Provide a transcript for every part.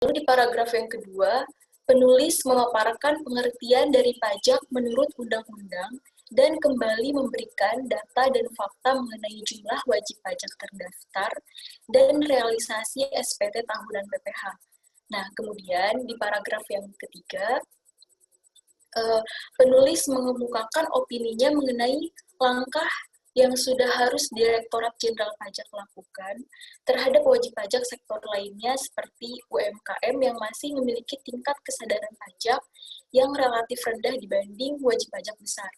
Lalu di paragraf yang kedua, penulis memaparkan pengertian dari pajak menurut undang-undang dan kembali memberikan data dan fakta mengenai jumlah wajib pajak terdaftar dan realisasi SPT tahunan PPh. Nah, kemudian di paragraf yang ketiga, penulis mengemukakan opininya mengenai langkah yang sudah harus Direktorat Jenderal Pajak lakukan terhadap wajib pajak sektor lainnya seperti UMKM yang masih memiliki tingkat kesadaran pajak yang relatif rendah dibanding wajib pajak besar.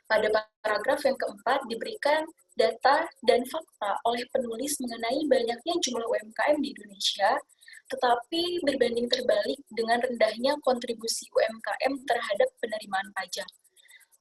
Pada paragraf yang keempat diberikan data dan fakta oleh penulis mengenai banyaknya jumlah UMKM di Indonesia, tetapi berbanding terbalik dengan rendahnya kontribusi UMKM terhadap penerimaan pajak.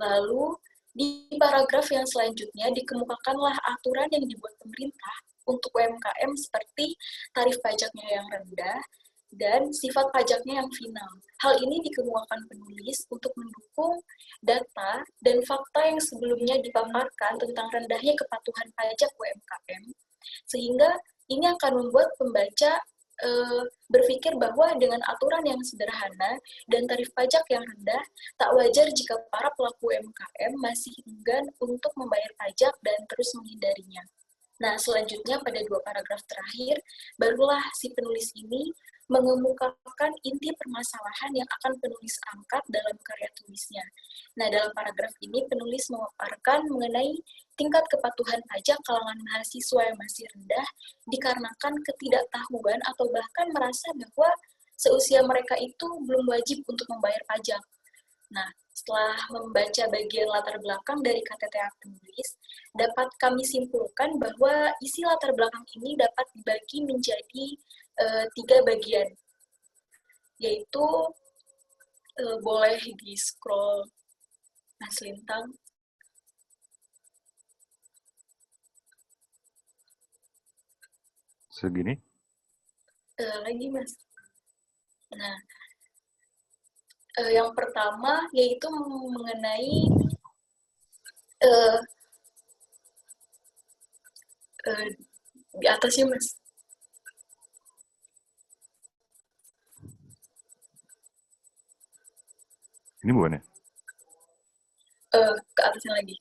Lalu, di paragraf yang selanjutnya dikemukakanlah aturan yang dibuat pemerintah untuk UMKM seperti tarif pajaknya yang rendah dan sifat pajaknya yang final. Hal ini dikemukakan penulis untuk mendukung data dan fakta yang sebelumnya dipaparkan tentang rendahnya kepatuhan pajak UMKM, sehingga ini akan membuat pembaca berpikir bahwa dengan aturan yang sederhana dan tarif pajak yang rendah, tak wajar jika para pelaku UMKM masih enggan untuk membayar pajak dan terus menghindarinya. Nah, selanjutnya pada dua paragraf terakhir, barulah si penulis ini mengemukakan inti permasalahan yang akan penulis angkat dalam karya tulisnya. Nah, dalam paragraf ini penulis memaparkan mengenai tingkat kepatuhan pajak kalangan mahasiswa yang masih rendah dikarenakan ketidaktahuan atau bahkan merasa bahwa seusia mereka itu belum wajib untuk membayar pajak. Nah, setelah membaca bagian latar belakang dari KTTA penulis, dapat kami simpulkan bahwa isi latar belakang ini dapat dibagi menjadi 3 bagian, yaitu boleh di-scroll Mas Lintang. Segini? Lagi, Mas. Nah, yang pertama yaitu mengenai di atasnya, Mas. Ini bukan ya? Ke atasnya lagi.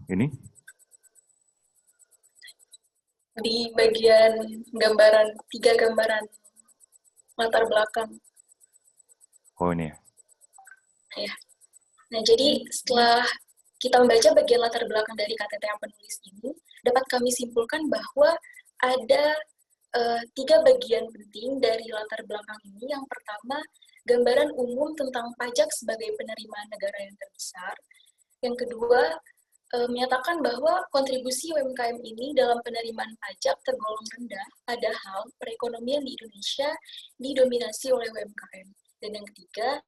Ini? Di bagian gambaran, 3 gambaran latar belakang. Oh, ini ya? Ya. Nah, jadi setelah kita membaca bagian latar belakang dari KTTA penulis ini, dapat kami simpulkan bahwa ada 3 bagian penting dari latar belakang ini. Yang pertama, gambaran umum tentang pajak sebagai penerimaan negara yang terbesar. Yang kedua, menyatakan bahwa kontribusi UMKM ini dalam penerimaan pajak tergolong rendah, padahal perekonomian di Indonesia didominasi oleh UMKM. Dan yang ketiga,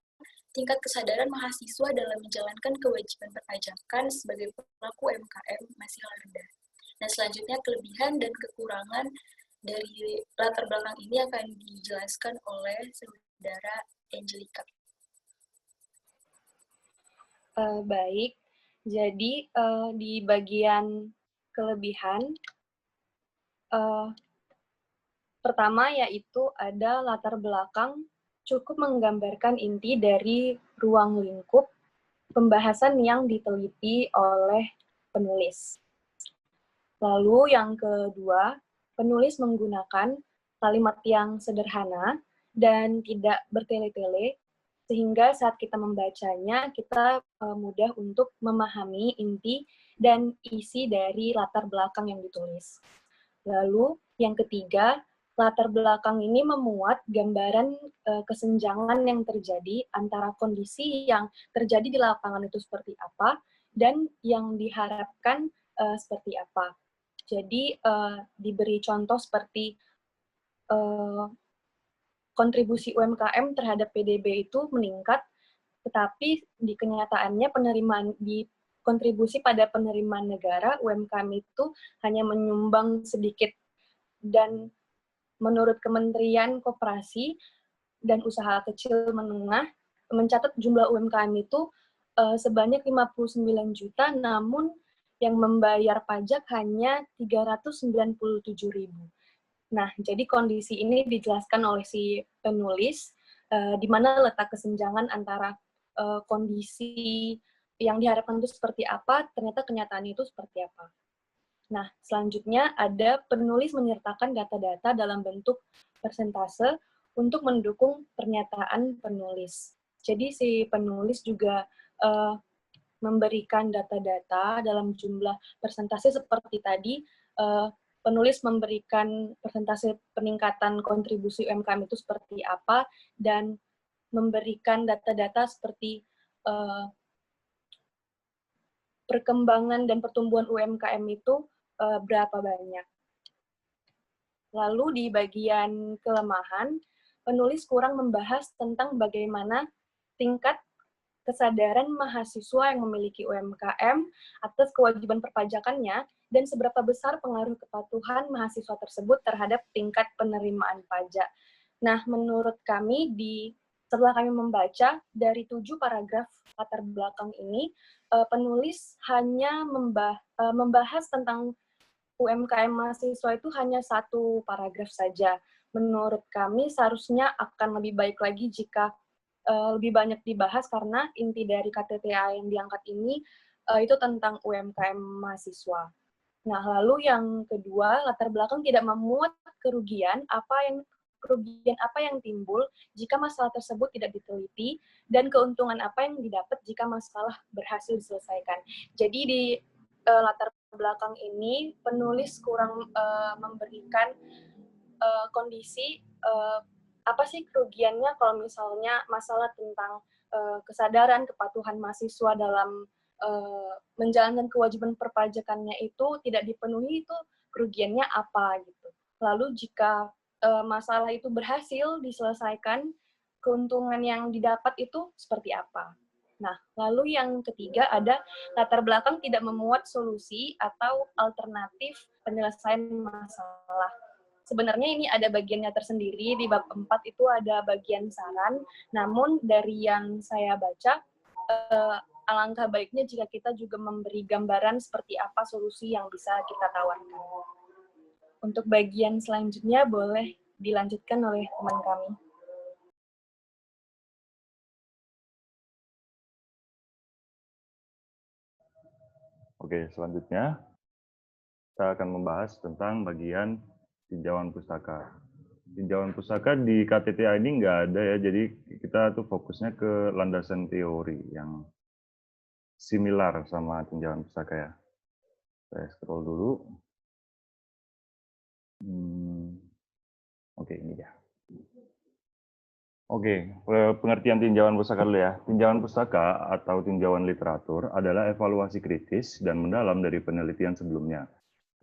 tingkat kesadaran mahasiswa dalam menjalankan kewajiban perpajakan sebagai pelaku UMKM masih rendah. Nah, selanjutnya kelebihan dan kekurangan dari latar belakang ini akan dijelaskan oleh saudara Angelica. Baik, jadi di bagian kelebihan, pertama yaitu ada latar belakang cukup menggambarkan inti dari ruang lingkup pembahasan yang diteliti oleh penulis. Lalu yang kedua, penulis menggunakan kalimat yang sederhana dan tidak bertele-tele, sehingga saat kita membacanya, kita mudah untuk memahami inti dan isi dari latar belakang yang ditulis. Lalu yang ketiga, latar belakang ini memuat gambaran kesenjangan yang terjadi antara kondisi yang terjadi di lapangan itu seperti apa dan yang diharapkan seperti apa. Jadi diberi contoh seperti kontribusi UMKM terhadap PDB itu meningkat, tetapi di kenyataannya penerimaan di kontribusi pada penerimaan negara UMKM itu hanya menyumbang sedikit. Dan menurut Kementerian Koperasi dan Usaha Kecil Menengah mencatat jumlah UMKM itu sebanyak 59 juta, namun yang membayar pajak hanya 397.000. Nah, jadi kondisi ini dijelaskan oleh si penulis, di mana letak kesenjangan antara kondisi yang diharapkan itu seperti apa, ternyata kenyataannya itu seperti apa. Nah, selanjutnya ada penulis menyertakan data-data dalam bentuk persentase untuk mendukung pernyataan penulis. Jadi si penulis juga memberikan data-data dalam jumlah persentase seperti tadi, penulis memberikan persentase peningkatan kontribusi UMKM itu seperti apa, dan memberikan data-data seperti perkembangan dan pertumbuhan UMKM itu berapa banyak. Lalu di bagian kelemahan, penulis kurang membahas tentang bagaimana tingkat kesadaran mahasiswa yang memiliki UMKM atas kewajiban perpajakannya dan seberapa besar pengaruh kepatuhan mahasiswa tersebut terhadap tingkat penerimaan pajak. Nah, menurut kami setelah kami membaca dari 7 paragraf latar belakang ini, penulis hanya membahas tentang UMKM mahasiswa itu hanya 1 paragraf saja. Menurut kami seharusnya akan lebih baik lagi jika lebih banyak dibahas, karena inti dari KTTA yang diangkat ini itu tentang UMKM mahasiswa. Nah, lalu yang kedua, latar belakang tidak memuat kerugian apa yang timbul jika masalah tersebut tidak diteliti, dan keuntungan apa yang didapat jika masalah berhasil diselesaikan. Jadi di latar belakang ini penulis kurang memberikan kondisi apa sih kerugiannya kalau misalnya masalah tentang kesadaran kepatuhan mahasiswa dalam menjalankan kewajiban perpajakannya itu tidak dipenuhi, itu kerugiannya apa gitu. Lalu jika masalah itu berhasil diselesaikan, keuntungan yang didapat itu seperti apa. Nah, lalu yang ketiga ada latar belakang tidak memuat solusi atau alternatif penyelesaian masalah. Sebenarnya ini ada bagiannya tersendiri, di bab 4 itu ada bagian saran, namun dari yang saya baca, alangkah baiknya jika kita juga memberi gambaran seperti apa solusi yang bisa kita tawarkan. Untuk bagian selanjutnya boleh dilanjutkan oleh teman kami. Oke, selanjutnya kita akan membahas tentang bagian tinjauan pustaka. Tinjauan pustaka di KTTA ini nggak ada ya, jadi kita tuh fokusnya ke landasan teori yang similar sama tinjauan pustaka ya. Saya scroll dulu. Oke, ini dia. Oke, pengertian tinjauan pustaka dulu ya. Tinjauan pustaka atau tinjauan literatur adalah evaluasi kritis dan mendalam dari penelitian sebelumnya.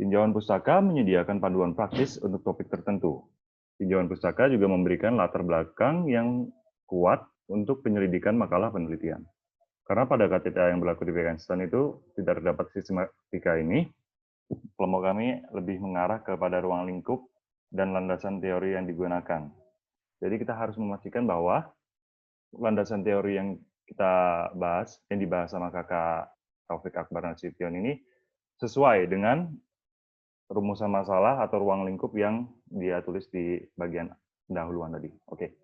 Tinjauan pustaka menyediakan panduan praktis untuk topik tertentu. Tinjauan pustaka juga memberikan latar belakang yang kuat untuk penyelidikan makalah penelitian. Karena pada KTTA yang berlaku di Wittgenstein itu tidak terdapat sistematika ini, kelompok kami lebih mengarah kepada ruang lingkup dan landasan teori yang digunakan. Jadi kita harus memastikan bahwa landasan teori yang kita bahas, yang dibahas sama kakak Taufik Akbar Nasution ini sesuai dengan rumusan masalah atau ruang lingkup yang dia tulis di bagian pendahuluan tadi. Oke.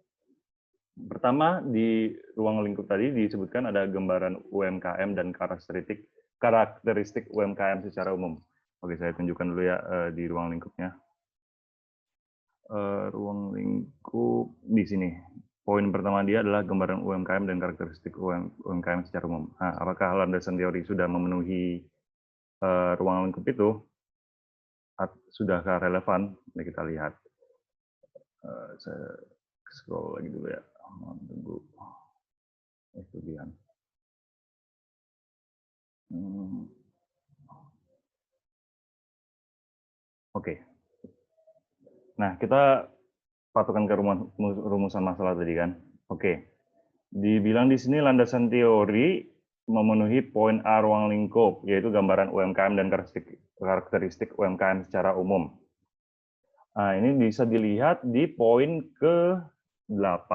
Pertama, di ruang lingkup tadi disebutkan ada gambaran UMKM dan karakteristik UMKM secara umum. Oke, saya tunjukkan dulu ya di ruang lingkupnya. Ruang lingkup di sini. Poin pertama dia adalah gambaran UMKM dan karakteristik UMKM secara umum. Nah, apakah landasan teori sudah memenuhi ruang lingkup itu? Sudahkah relevan? Mari kita lihat. Saya scroll lagi dulu ya. Tunggu. Kemudian. Oke. Nah, kita patokan ke rumusan masalah tadi kan. Oke. Dibilang di sini landasan teori memenuhi poin A ruang lingkup, yaitu gambaran UMKM dan karakteristik UMKM secara umum. Nah, ini bisa dilihat di poin ke-8.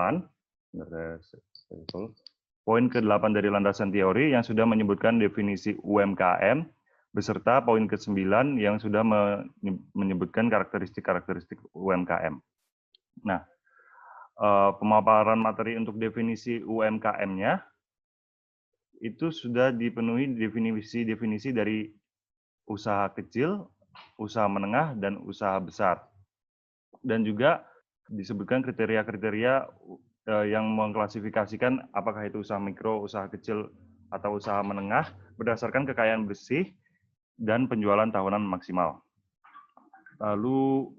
poin ke-8 dari landasan teori yang sudah menyebutkan definisi UMKM, beserta poin ke-9 yang sudah menyebutkan karakteristik-karakteristik UMKM. Nah, pemaparan materi untuk definisi UMKM-nya itu sudah dipenuhi definisi-definisi dari usaha kecil, usaha menengah, dan usaha besar. Dan juga disebutkan kriteria-kriteria yang mengklasifikasikan apakah itu usaha mikro, usaha kecil, atau usaha menengah berdasarkan kekayaan bersih dan penjualan tahunan maksimal. Lalu,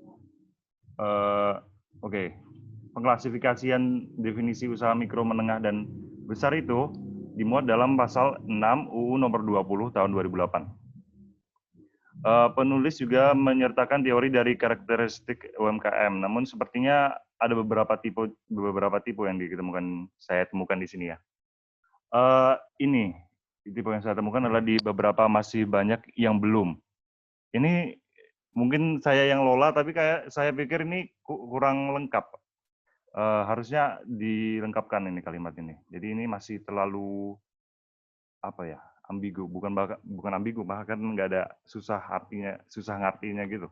pengklasifikasian definisi usaha mikro, menengah, dan besar itu dimuat dalam pasal 6 UU nomor 20 tahun 2008. Penulis juga menyertakan teori dari karakteristik UMKM, namun sepertinya ada beberapa tipe yang saya temukan di sini ya. Ini tipe yang saya temukan adalah di beberapa masih banyak yang belum. Ini mungkin saya yang lola, tapi saya pikir ini kurang lengkap. Harusnya dilengkapkan ini kalimat ini. Jadi ini masih terlalu ambigu, bukan ambigu, bahkan nggak ada susah ngartinya gitu.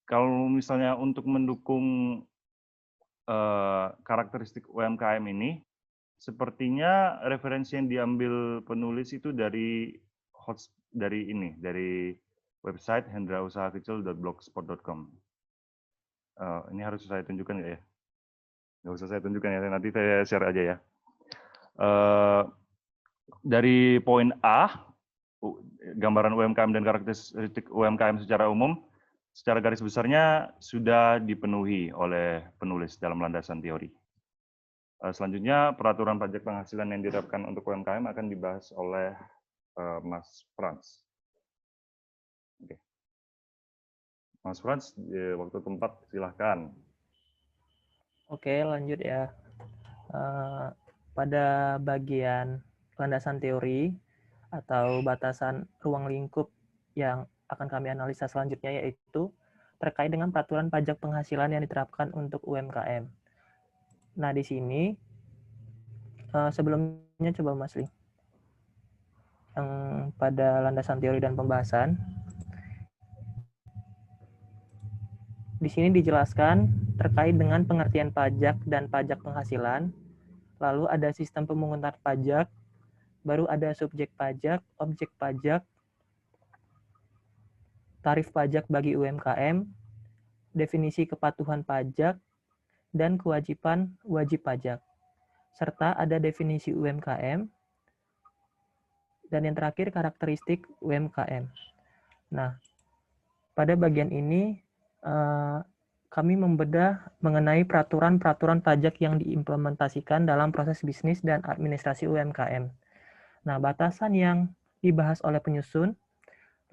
Kalau misalnya untuk mendukung karakteristik UMKM ini, sepertinya referensi yang diambil penulis itu dari website hendrausahakecil.blogspot.com. Ini harus saya tunjukkan nggak ya? Nggak usah saya tunjukkan ya, nanti saya share aja ya. Dari poin A, gambaran UMKM dan karakteristik UMKM secara umum, secara garis besarnya sudah dipenuhi oleh penulis dalam landasan teori. Selanjutnya, peraturan pajak penghasilan yang diterapkan untuk UMKM akan dibahas oleh Mas Frans. Oke. Mas Frans, waktu tempat silahkan. Oke, lanjut ya. Pada bagian landasan teori atau batasan ruang lingkup yang akan kami analisa selanjutnya yaitu terkait dengan peraturan pajak penghasilan yang diterapkan untuk UMKM. Nah, di sini sebelumnya coba Mas Lee. Yang pada landasan teori dan pembahasan di sini dijelaskan terkait dengan pengertian pajak dan pajak penghasilan, lalu ada sistem pemungutan pajak, baru ada subjek pajak, objek pajak, tarif pajak bagi UMKM, definisi kepatuhan pajak, dan kewajiban wajib pajak, serta ada definisi UMKM, dan yang terakhir karakteristik UMKM. Nah, pada bagian ini kami membedah mengenai peraturan-peraturan pajak yang diimplementasikan dalam proses bisnis dan administrasi UMKM. Nah, batasan yang dibahas oleh penyusun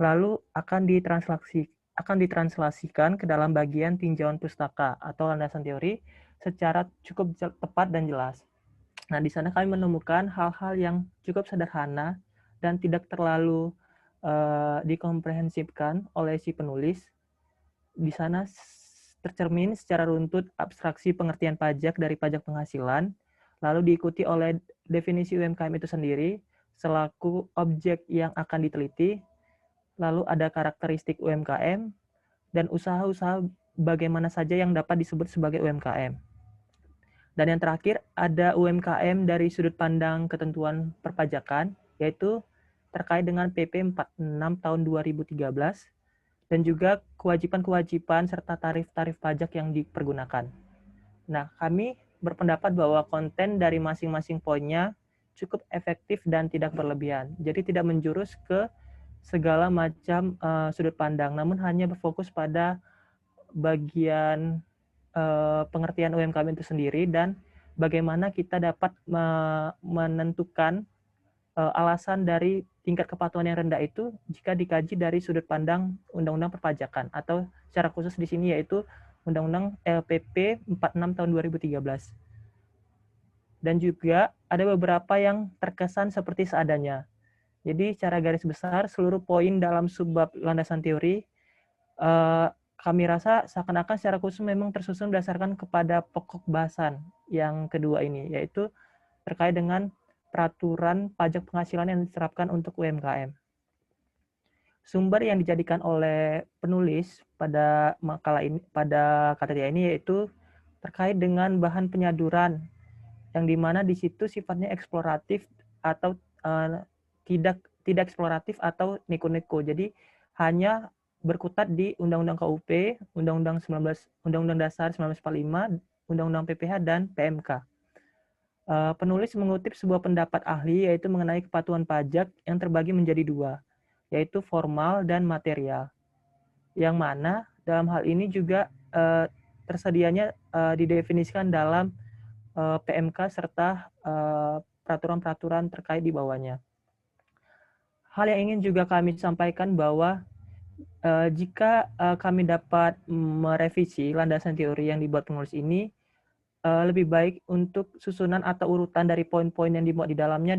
lalu akan ditranslasikan ke dalam bagian tinjauan pustaka atau landasan teori secara cukup tepat dan jelas. Nah, di sana kami menemukan hal-hal yang cukup sederhana dan tidak terlalu dikomprehensifkan oleh si penulis. Di sana tercermin secara runtut abstraksi pengertian pajak dari pajak penghasilan, lalu diikuti oleh definisi UMKM itu sendiri selaku objek yang akan diteliti, lalu ada karakteristik UMKM, dan usaha-usaha bagaimana saja yang dapat disebut sebagai UMKM. Dan yang terakhir ada UMKM dari sudut pandang ketentuan perpajakan, yaitu terkait dengan PP 46 tahun 2013, dan juga kewajiban-kewajiban serta tarif-tarif pajak yang dipergunakan. Nah, kami berpendapat bahwa konten dari masing-masing poinnya cukup efektif dan tidak berlebihan. Jadi tidak menjurus ke segala macam sudut pandang, namun hanya berfokus pada bagian pengertian UMKM itu sendiri dan bagaimana kita dapat menentukan alasan dari tingkat kepatuhan yang rendah itu jika dikaji dari sudut pandang Undang-Undang Perpajakan atau secara khusus di sini yaitu Undang-Undang LPP 46 tahun 2013. Dan juga ada beberapa yang terkesan seperti seadanya. Jadi secara garis besar seluruh poin dalam subbab landasan teori kami rasa seakan-akan secara khusus memang tersusun berdasarkan kepada pokok bahasan yang kedua ini, yaitu terkait dengan peraturan pajak penghasilan yang diterapkan untuk UMKM. Sumber yang dijadikan oleh penulis pada makalah ini, pada karya ini, yaitu terkait dengan bahan penyaduran, yang dimana di situ sifatnya eksploratif atau tidak eksploratif atau neko-neko. Jadi hanya berkutat di Undang-Undang KUP, Undang-Undang Dasar 1945, Undang-Undang PPH, dan PMK. Penulis mengutip sebuah pendapat ahli, yaitu mengenai kepatuhan pajak yang terbagi menjadi dua, yaitu formal dan material. Yang mana dalam hal ini juga tersedianya didefinisikan dalam PMK serta peraturan-peraturan terkait di bawahnya. Hal yang ingin juga kami sampaikan bahwa jika kami dapat merevisi landasan teori yang dibuat penulis ini, lebih baik untuk susunan atau urutan dari poin-poin yang dimuat di dalamnya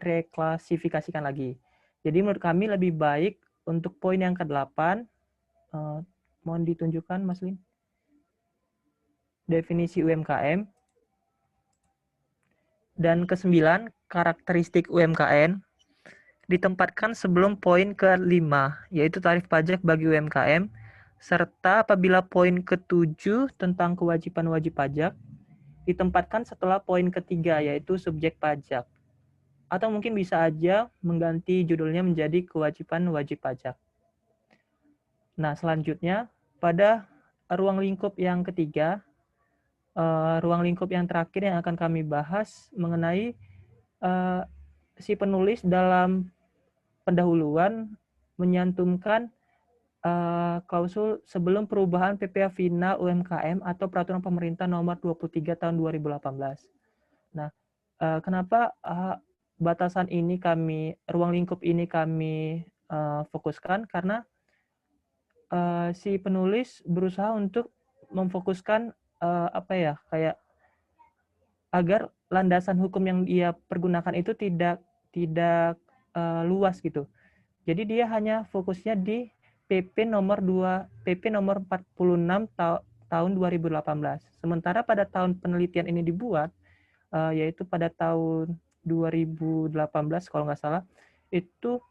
reklasifikasikan lagi. Jadi menurut kami lebih baik untuk poin yang ke-8, mohon ditunjukkan Mas Lin, definisi UMKM, dan ke-9, karakteristik UMKM, ditempatkan sebelum poin ke-5, yaitu tarif pajak bagi UMKM, serta apabila poin ke-7 tentang kewajiban wajib pajak, ditempatkan setelah poin ke-3, yaitu subjek pajak. Atau mungkin bisa aja mengganti judulnya menjadi kewajiban wajib pajak. Nah, selanjutnya, pada ruang lingkup yang ketiga, ruang lingkup yang terakhir yang akan kami bahas mengenai si penulis dalam pendahuluan menyantumkan klausul sebelum perubahan PPh final UMKM atau peraturan pemerintah nomor 23 tahun 2018. Nah, kenapa batasan ini ruang lingkup ini kami fokuskan? Karena si penulis berusaha untuk memfokuskan kayak agar landasan hukum yang dia pergunakan itu tidak luas gitu. Jadi dia hanya fokusnya di PP nomor 46 tahun 2018. Sementara pada tahun penelitian ini dibuat, yaitu pada tahun 2018 kalau nggak salah, itu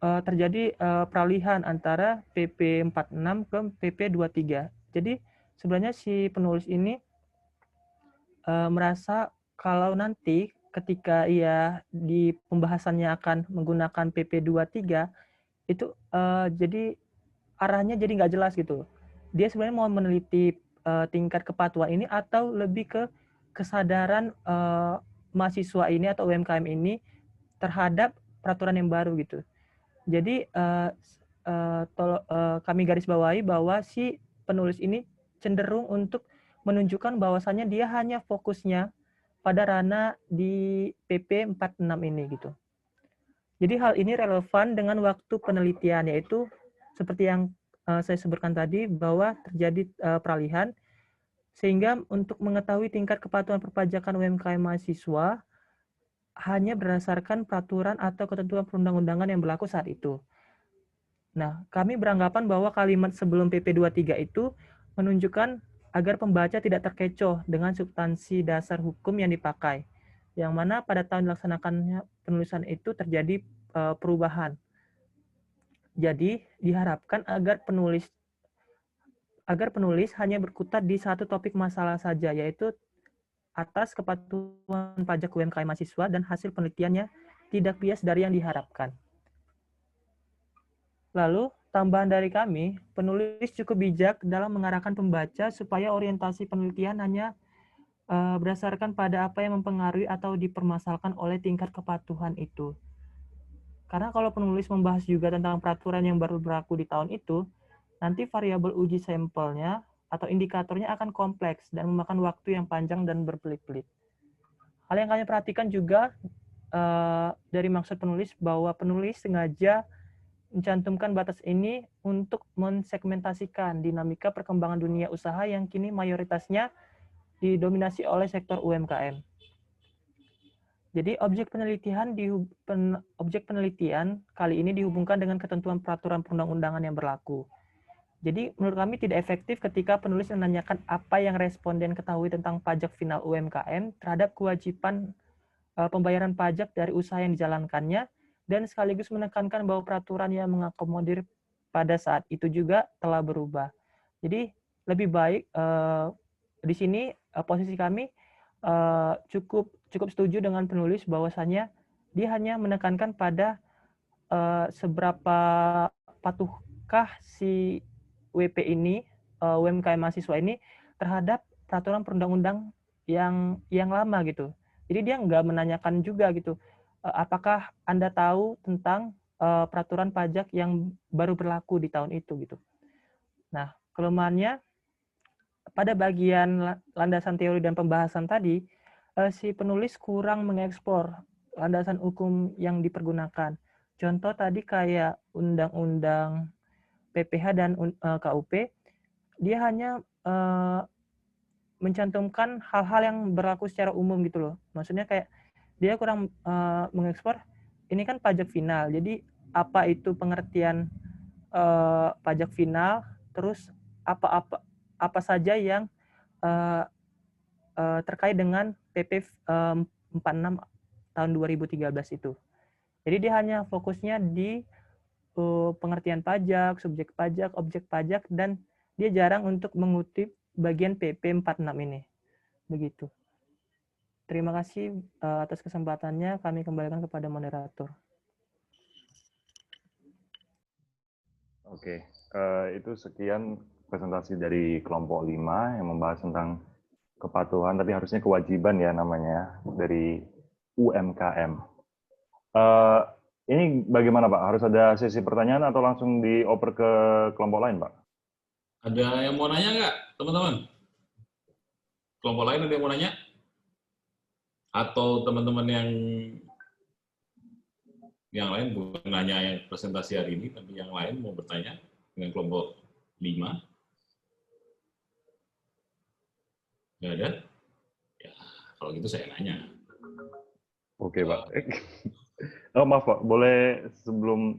terjadi peralihan antara PP 46 ke PP 23. Jadi sebenarnya si penulis ini merasa kalau nanti ketika ia di pembahasannya akan menggunakan PP 23, itu jadi arahnya jadi nggak jelas gitu. Dia sebenarnya mau meneliti tingkat kepatuhan ini atau lebih ke kesadaran mahasiswa ini atau UMKM ini terhadap peraturan yang baru gitu. Jadi kami garis bawahi bahwa si penulis ini cenderung untuk menunjukkan bahwasannya dia hanya fokusnya pada ranah di PP 46 ini gitu. Jadi hal ini relevan dengan waktu penelitian, yaitu seperti yang saya sebutkan tadi bahwa terjadi peralihan, sehingga untuk mengetahui tingkat kepatuhan perpajakan UMKM mahasiswa hanya berdasarkan peraturan atau ketentuan perundang-undangan yang berlaku saat itu. Nah, kami beranggapan bahwa kalimat sebelum PP 23 itu menunjukkan agar pembaca tidak terkecoh dengan substansi dasar hukum yang dipakai, yang mana pada tahun dilaksanakannya penulisan itu terjadi perubahan. Jadi, diharapkan agar penulis hanya berkutat di satu topik masalah saja, yaitu atas kepatuhan pajak UMKM mahasiswa dan hasil penelitiannya tidak bias dari yang diharapkan. Lalu, tambahan dari kami, penulis cukup bijak dalam mengarahkan pembaca supaya orientasi penelitian hanya berdasarkan pada apa yang mempengaruhi atau dipermasalahkan oleh tingkat kepatuhan itu. Karena kalau penulis membahas juga tentang peraturan yang baru berlaku di tahun itu, nanti variabel uji sampelnya atau indikatornya akan kompleks dan memakan waktu yang panjang dan berbelit-belit. Hal yang kami perhatikan juga dari maksud penulis bahwa penulis sengaja mencantumkan batas ini untuk mensegmentasikan dinamika perkembangan dunia usaha yang kini mayoritasnya didominasi oleh sektor UMKM. Jadi objek penelitian kali ini dihubungkan dengan ketentuan peraturan perundang-undangan yang berlaku. Jadi menurut kami tidak efektif ketika penulis menanyakan apa yang responden ketahui tentang pajak final UMKM terhadap kewajiban pembayaran pajak dari usaha yang dijalankannya, dan sekaligus menekankan bahwa peraturan yang mengakomodir pada saat itu juga telah berubah. Jadi lebih baik di sini posisi kami cukup setuju dengan penulis bahwasannya dia hanya menekankan pada seberapa patuhkah si WP ini, UMKM mahasiswa ini terhadap peraturan perundang-undang yang lama gitu. Jadi dia nggak menanyakan juga gitu, apakah Anda tahu tentang peraturan pajak yang baru berlaku di tahun itu gitu. Nah, kelemahannya pada bagian landasan teori dan pembahasan tadi, si penulis kurang mengeksplor landasan hukum yang dipergunakan. Contoh tadi kayak undang-undang PPH dan KUP, dia hanya mencantumkan hal-hal yang berlaku secara umum gitu loh. Maksudnya kayak dia kurang mengekspor, ini kan pajak final, jadi apa itu pengertian pajak final, terus apa saja yang terkait dengan PP 46 tahun 2013 itu. Jadi dia hanya fokusnya di pengertian pajak, subjek pajak, objek pajak, dan dia jarang untuk mengutip bagian PP 46 ini. Begitu. Terima kasih atas kesempatannya. Kami kembalikan kepada moderator. Oke, itu sekian presentasi dari kelompok 5 yang membahas tentang kepatuhan, tapi harusnya kewajiban ya namanya, dari UMKM. Ini bagaimana Pak? Harus ada sesi pertanyaan atau langsung dioper ke kelompok lain Pak? Ada yang mau nanya nggak, teman-teman? Kelompok lain ada yang mau nanya? Atau teman-teman yang lain bukan nanya yang presentasi hari ini, tapi yang lain mau bertanya dengan kelompok 5? Nggak ada? Ya, kalau gitu saya nanya. Oke Pak. Oh maaf Pak, boleh sebelum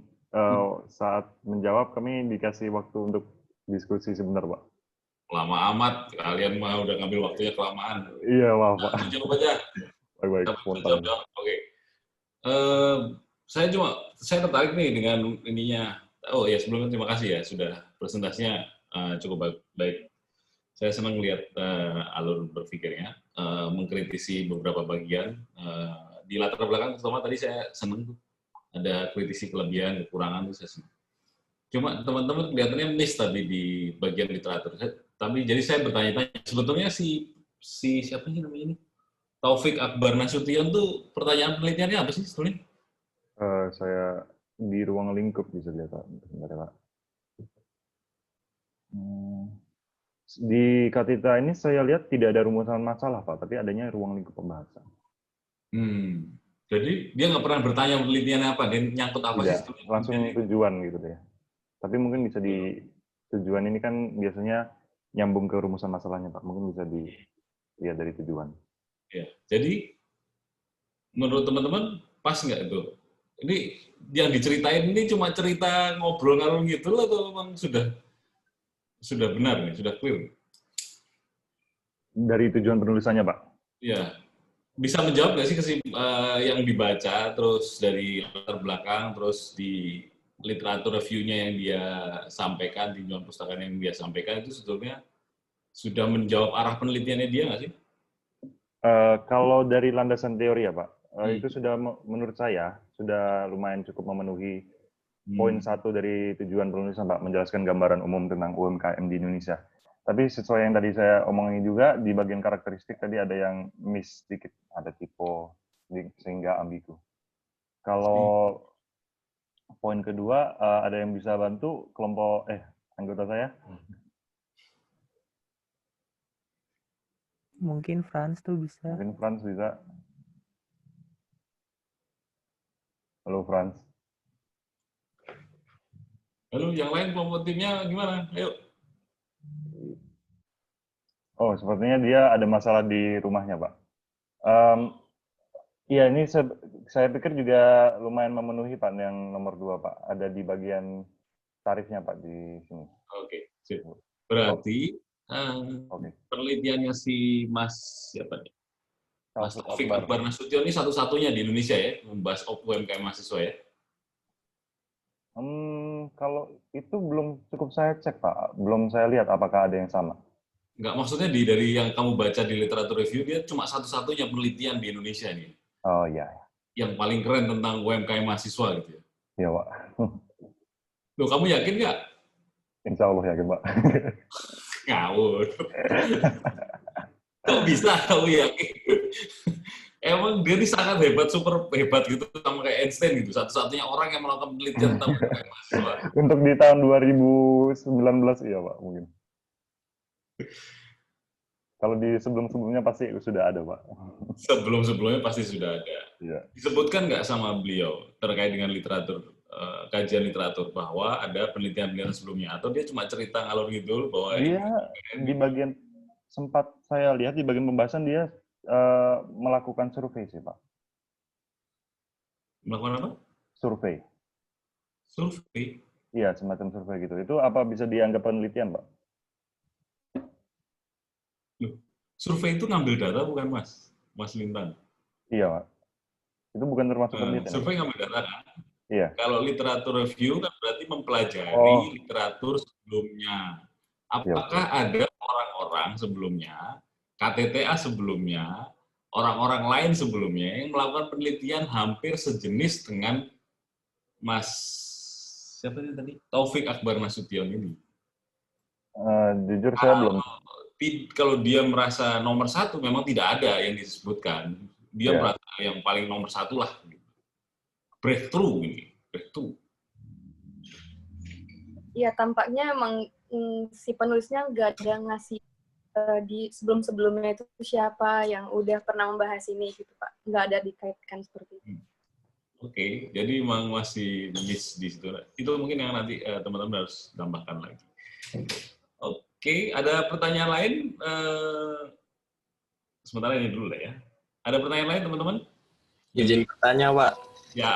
saat menjawab kami dikasih waktu untuk diskusi sebentar Pak? Lama amat, kalian mah udah ngambil waktunya kelamaan. Iya maaf Pak. Jawab aja. Baik-baik, spontan. Oke. Saya tertarik nih dengan ininya. Oh ya, sebelumnya terima kasih ya sudah presentasinya cukup baik. Saya senang lihat alur berpikirnya, mengkritisi beberapa bagian. Di latar belakang pertama tadi saya senang tuh ada kritisi kelebihan, kekurangan tuh saya senang. Cuma teman-teman kelihatannya miss tadi di bagian literatur. Tapi jadi saya bertanya-tanya, sebetulnya si siapa sih namanya ini? Taufik Akbar Nasution tuh pertanyaan penelitiannya apa sih sebetulnya? Saya di ruang lingkup bisa lihat Pak. Sebentar, Pak. Di Katita ini saya lihat tidak ada rumusan masalah Pak, tapi adanya ruang lingkup pembahasan. Jadi dia nggak pernah bertanya penelitiannya apa, dia nyangkut apa tidak, sih? Langsung tujuan gitu deh. Tapi mungkin bisa di tujuan ini kan biasanya nyambung ke rumusan masalahnya Pak. Mungkin bisa dilihat dari tujuan. Ya, jadi menurut teman-teman pas nggak itu? Ini yang diceritain ini cuma cerita ngobrol ngalur gitu loh, atau memang sudah benar nih, sudah clear? Dari tujuan penulisannya Pak? Ya, bisa menjawab nggak sih yang dibaca, terus dari latar belakang, terus di literatur review-nya yang dia sampaikan, tinjauan pustaka yang dia sampaikan, itu sebetulnya sudah menjawab arah penelitiannya dia nggak sih? Kalau dari landasan teori ya Pak, itu sudah menurut saya sudah lumayan cukup memenuhi poin 1 dari tujuan penulisan Pak, menjelaskan gambaran umum tentang UMKM di Indonesia. Tapi sesuai yang tadi saya omongin juga, di bagian karakteristik tadi ada yang miss sedikit, ada typo sehingga ambigu. Kalau poin kedua, ada yang bisa bantu kelompok anggota saya? Mungkin Franz tuh bisa. Mungkin Franz bisa. Halo Franz. Halo, yang lain kelompok timnya gimana? Ayo. Oh, sepertinya dia ada masalah di rumahnya, Pak. Iya, ini saya pikir juga lumayan memenuhi, Pak, yang nomor 2, Pak. Ada di bagian tarifnya, Pak, di sini. Oke. Sip. Berarti Oke. penelitiannya si Mas siapa nih? Mas Taufik Akbar. Akbar Nasution ini satu-satunya di Indonesia ya, membahas UMKM mahasiswa ya? Kalau itu belum cukup saya cek, Pak. Belum saya lihat apakah ada yang sama. Enggak, maksudnya dari yang kamu baca di literatur review, dia cuma satu-satunya penelitian di Indonesia nih. Oh iya. Yang paling keren tentang UMKM mahasiswa gitu ya. Iya, Pak. Loh, kamu yakin nggak? Insya Allah yakin, Pak. Ngawur. Kok bisa kamu yakin? Emang dia ini sangat hebat, super hebat gitu, sama kayak Einstein gitu. Satu-satunya orang yang melakukan penelitian tentang UMKM mahasiswa. Untuk di tahun 2019, iya, Pak, mungkin. Kalau di sebelum-sebelumnya pasti sudah ada, Pak. Sebelum-sebelumnya pasti sudah ada. Iya. Disebutkan nggak sama beliau terkait dengan literatur, kajian literatur, bahwa ada penelitian-penelitian sebelumnya? Atau dia cuma cerita ngalor ngidul bahwa Dia di bagian, sempat saya lihat di bagian pembahasan dia melakukan survei sih, Pak. Melakukan apa? Survei. Survei? Iya, semacam survei gitu. Itu apa bisa dianggap penelitian, Pak? Loh, survei itu ngambil data bukan, Mas? Mas Lintang? Iya, Pak. Itu bukan termasuk penelitian, Survei Pak? ngambil data kan? Iya. Kalau literatur review kan berarti mempelajari Oh. literatur sebelumnya. Iya, Apakah ada orang-orang sebelumnya, KTTA sebelumnya, orang-orang lain sebelumnya yang melakukan penelitian hampir sejenis dengan Mas siapa ini tadi? Taufik Akbar Nasution ini? Jujur saya belum. Kalau dia merasa nomor satu, memang tidak ada yang disebutkan. Dia merasa yang paling nomor satu lah. Breakthrough ini, breakthrough. Iya, tampaknya emang si penulisnya nggak ada ngasih di sebelum-sebelumnya itu siapa yang udah pernah membahas ini gitu, Pak. Nggak ada dikaitkan seperti itu. Oke, jadi memang masih miss di situ. Itu mungkin yang nanti teman-teman harus tambahkan lagi. Oke, ada pertanyaan lain? Sementara ini dulu lah ya. Ada pertanyaan lain, teman-teman? Izin bertanya, Pak. Ya.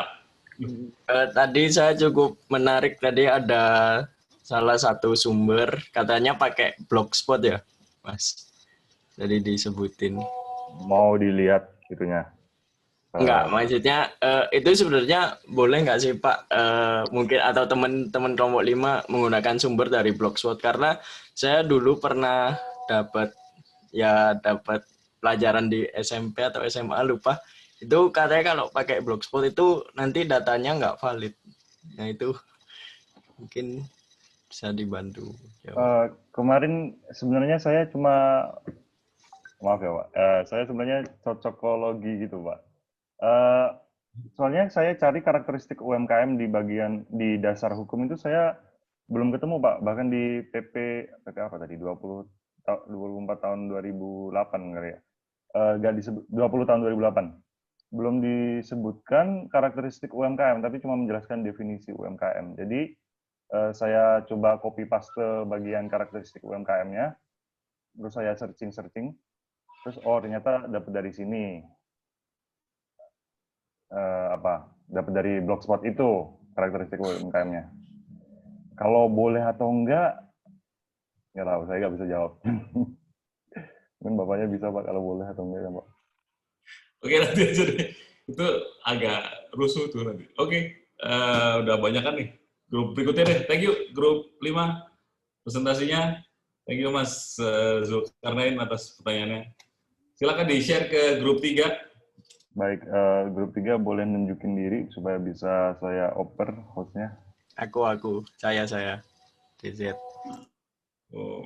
Tadi saya cukup menarik, tadi ada salah satu sumber, katanya pakai Blogspot ya, Mas? Jadi disebutin. Mau dilihat itunya? Enggak, maksudnya itu sebenarnya boleh nggak sih, Pak? Mungkin atau teman-teman kelompok 5 menggunakan sumber dari Blogspot, karena saya dulu pernah dapat pelajaran di SMP atau SMA, lupa. Itu katanya kalau pakai Blogspot itu nanti datanya nggak valid. Nah itu mungkin bisa dibantu. Kemarin sebenarnya saya cuma, maaf ya, Pak, saya sebenarnya cocokologi gitu, Pak. Soalnya saya cari karakteristik UMKM di dasar hukum itu saya belum ketemu, Pak. Bahkan di PP apa tadi, 24 tahun 2008 kali ya. Nggak disebut, 20 tahun 2008. Belum disebutkan karakteristik UMKM, tapi cuma menjelaskan definisi UMKM. Jadi saya coba copy paste bagian karakteristik UMKM-nya, terus saya searching, terus ternyata dapat dari sini. Dapat dari Blogspot itu karakteristik UMKM-nya. Kalau boleh atau enggak, nggak tahu, saya nggak bisa jawab. Mungkin Bapaknya bisa, Pak, kalau boleh atau enggak ya, Pak. Oke, nanti aja deh. Itu agak rusuh tuh nanti. Oke, udah banyak kan nih. Grup berikutnya deh. Thank you, grup 5 presentasinya. Thank you, Mas Zulkarnain atas pertanyaannya. Silakan di-share ke grup 3. Baik, grup 3 boleh nunjukin diri supaya bisa saya oper hostnya. Saya. DZ. Oh.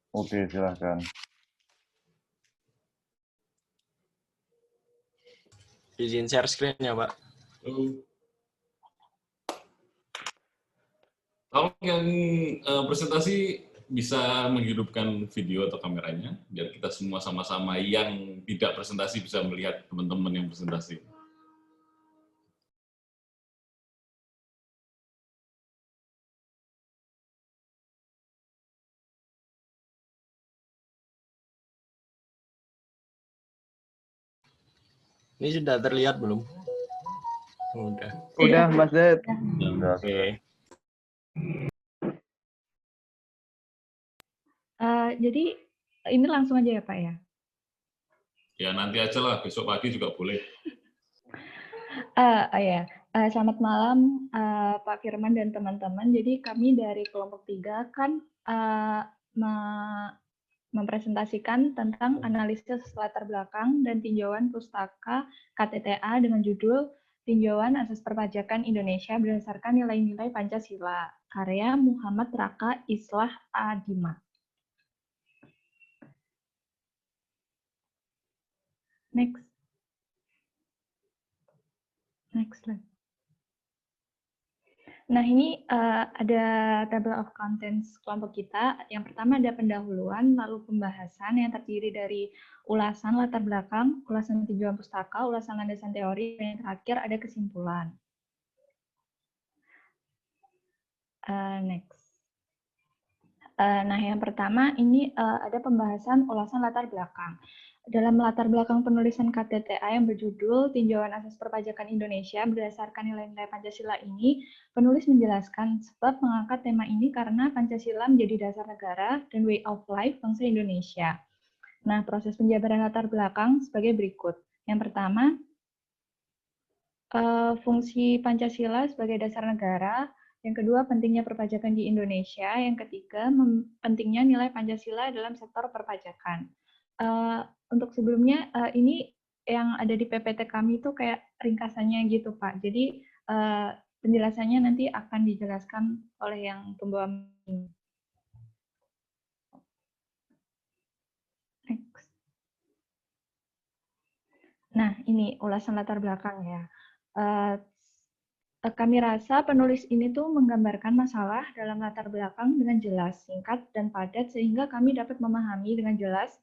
Oke, silahkan. Izin share screen-nya, Pak. Kalau yang presentasi bisa menghidupkan video atau kameranya, biar kita semua sama-sama yang tidak presentasi bisa melihat teman-teman yang presentasi. Ini sudah terlihat belum? Udah, Mas Ded. Oke. Jadi ini langsung aja ya Pak ya? Ya nanti aja lah, besok pagi juga boleh. Ya. Selamat malam Pak Firman dan teman-teman. Jadi kami dari kelompok 3 kan mempresentasikan tentang analisis latar belakang dan tinjauan pustaka KTTA dengan judul Tinjauan Asas Perpajakan Indonesia berdasarkan nilai-nilai Pancasila, karya Muhammad Raka Islah Adima. Next slide. Nah, ini ada table of contents kelompok kita. Yang pertama ada pendahuluan, lalu pembahasan yang terdiri dari ulasan latar belakang, ulasan tinjauan pustaka, ulasan landasan teori, dan yang terakhir ada kesimpulan. Next. Nah, yang pertama ini ada pembahasan ulasan latar belakang. Dalam latar belakang penulisan KTTA yang berjudul Tinjauan Asas Perpajakan Indonesia berdasarkan nilai-nilai Pancasila ini, penulis menjelaskan sebab mengangkat tema ini karena Pancasila menjadi dasar negara dan way of life bangsa Indonesia. Nah, proses penjabaran latar belakang sebagai berikut. Yang pertama, fungsi Pancasila sebagai dasar negara. Yang kedua, pentingnya perpajakan di Indonesia. Yang ketiga, pentingnya nilai Pancasila dalam sektor perpajakan. Untuk sebelumnya, ini yang ada di PPT kami itu kayak ringkasannya gitu, Pak. Jadi, penjelasannya nanti akan dijelaskan oleh yang pembawa ini. Next. Nah, ini ulasan latar belakang ya. Kami rasa penulis ini tuh menggambarkan masalah dalam latar belakang dengan jelas, singkat, dan padat sehingga kami dapat memahami dengan jelas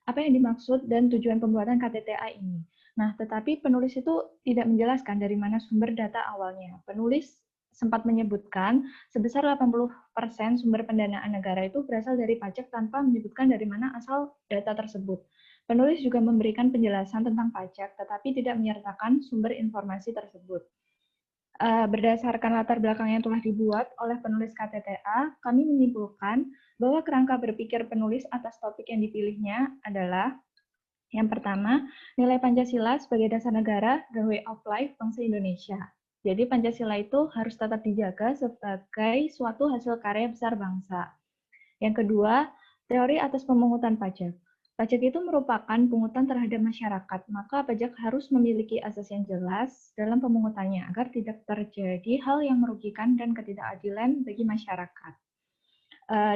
apa yang dimaksud dan tujuan pembuatan KTTA ini. Nah, tetapi penulis itu tidak menjelaskan dari mana sumber data awalnya. Penulis sempat menyebutkan sebesar 80% sumber pendanaan negara itu berasal dari pajak tanpa menyebutkan dari mana asal data tersebut. Penulis juga memberikan penjelasan tentang pajak, tetapi tidak menyertakan sumber informasi tersebut. Berdasarkan latar belakang yang telah dibuat oleh penulis KTTA, kami menyimpulkan bahwa kerangka berpikir penulis atas topik yang dipilihnya adalah yang pertama, nilai Pancasila sebagai dasar negara dan way of life bangsa Indonesia. Jadi Pancasila itu harus tetap dijaga sebagai suatu hasil karya besar bangsa. Yang kedua, teori atas pemungutan pajak. Pajak itu merupakan pungutan terhadap masyarakat, maka pajak harus memiliki asas yang jelas dalam pemungutannya agar tidak terjadi hal yang merugikan dan ketidakadilan bagi masyarakat.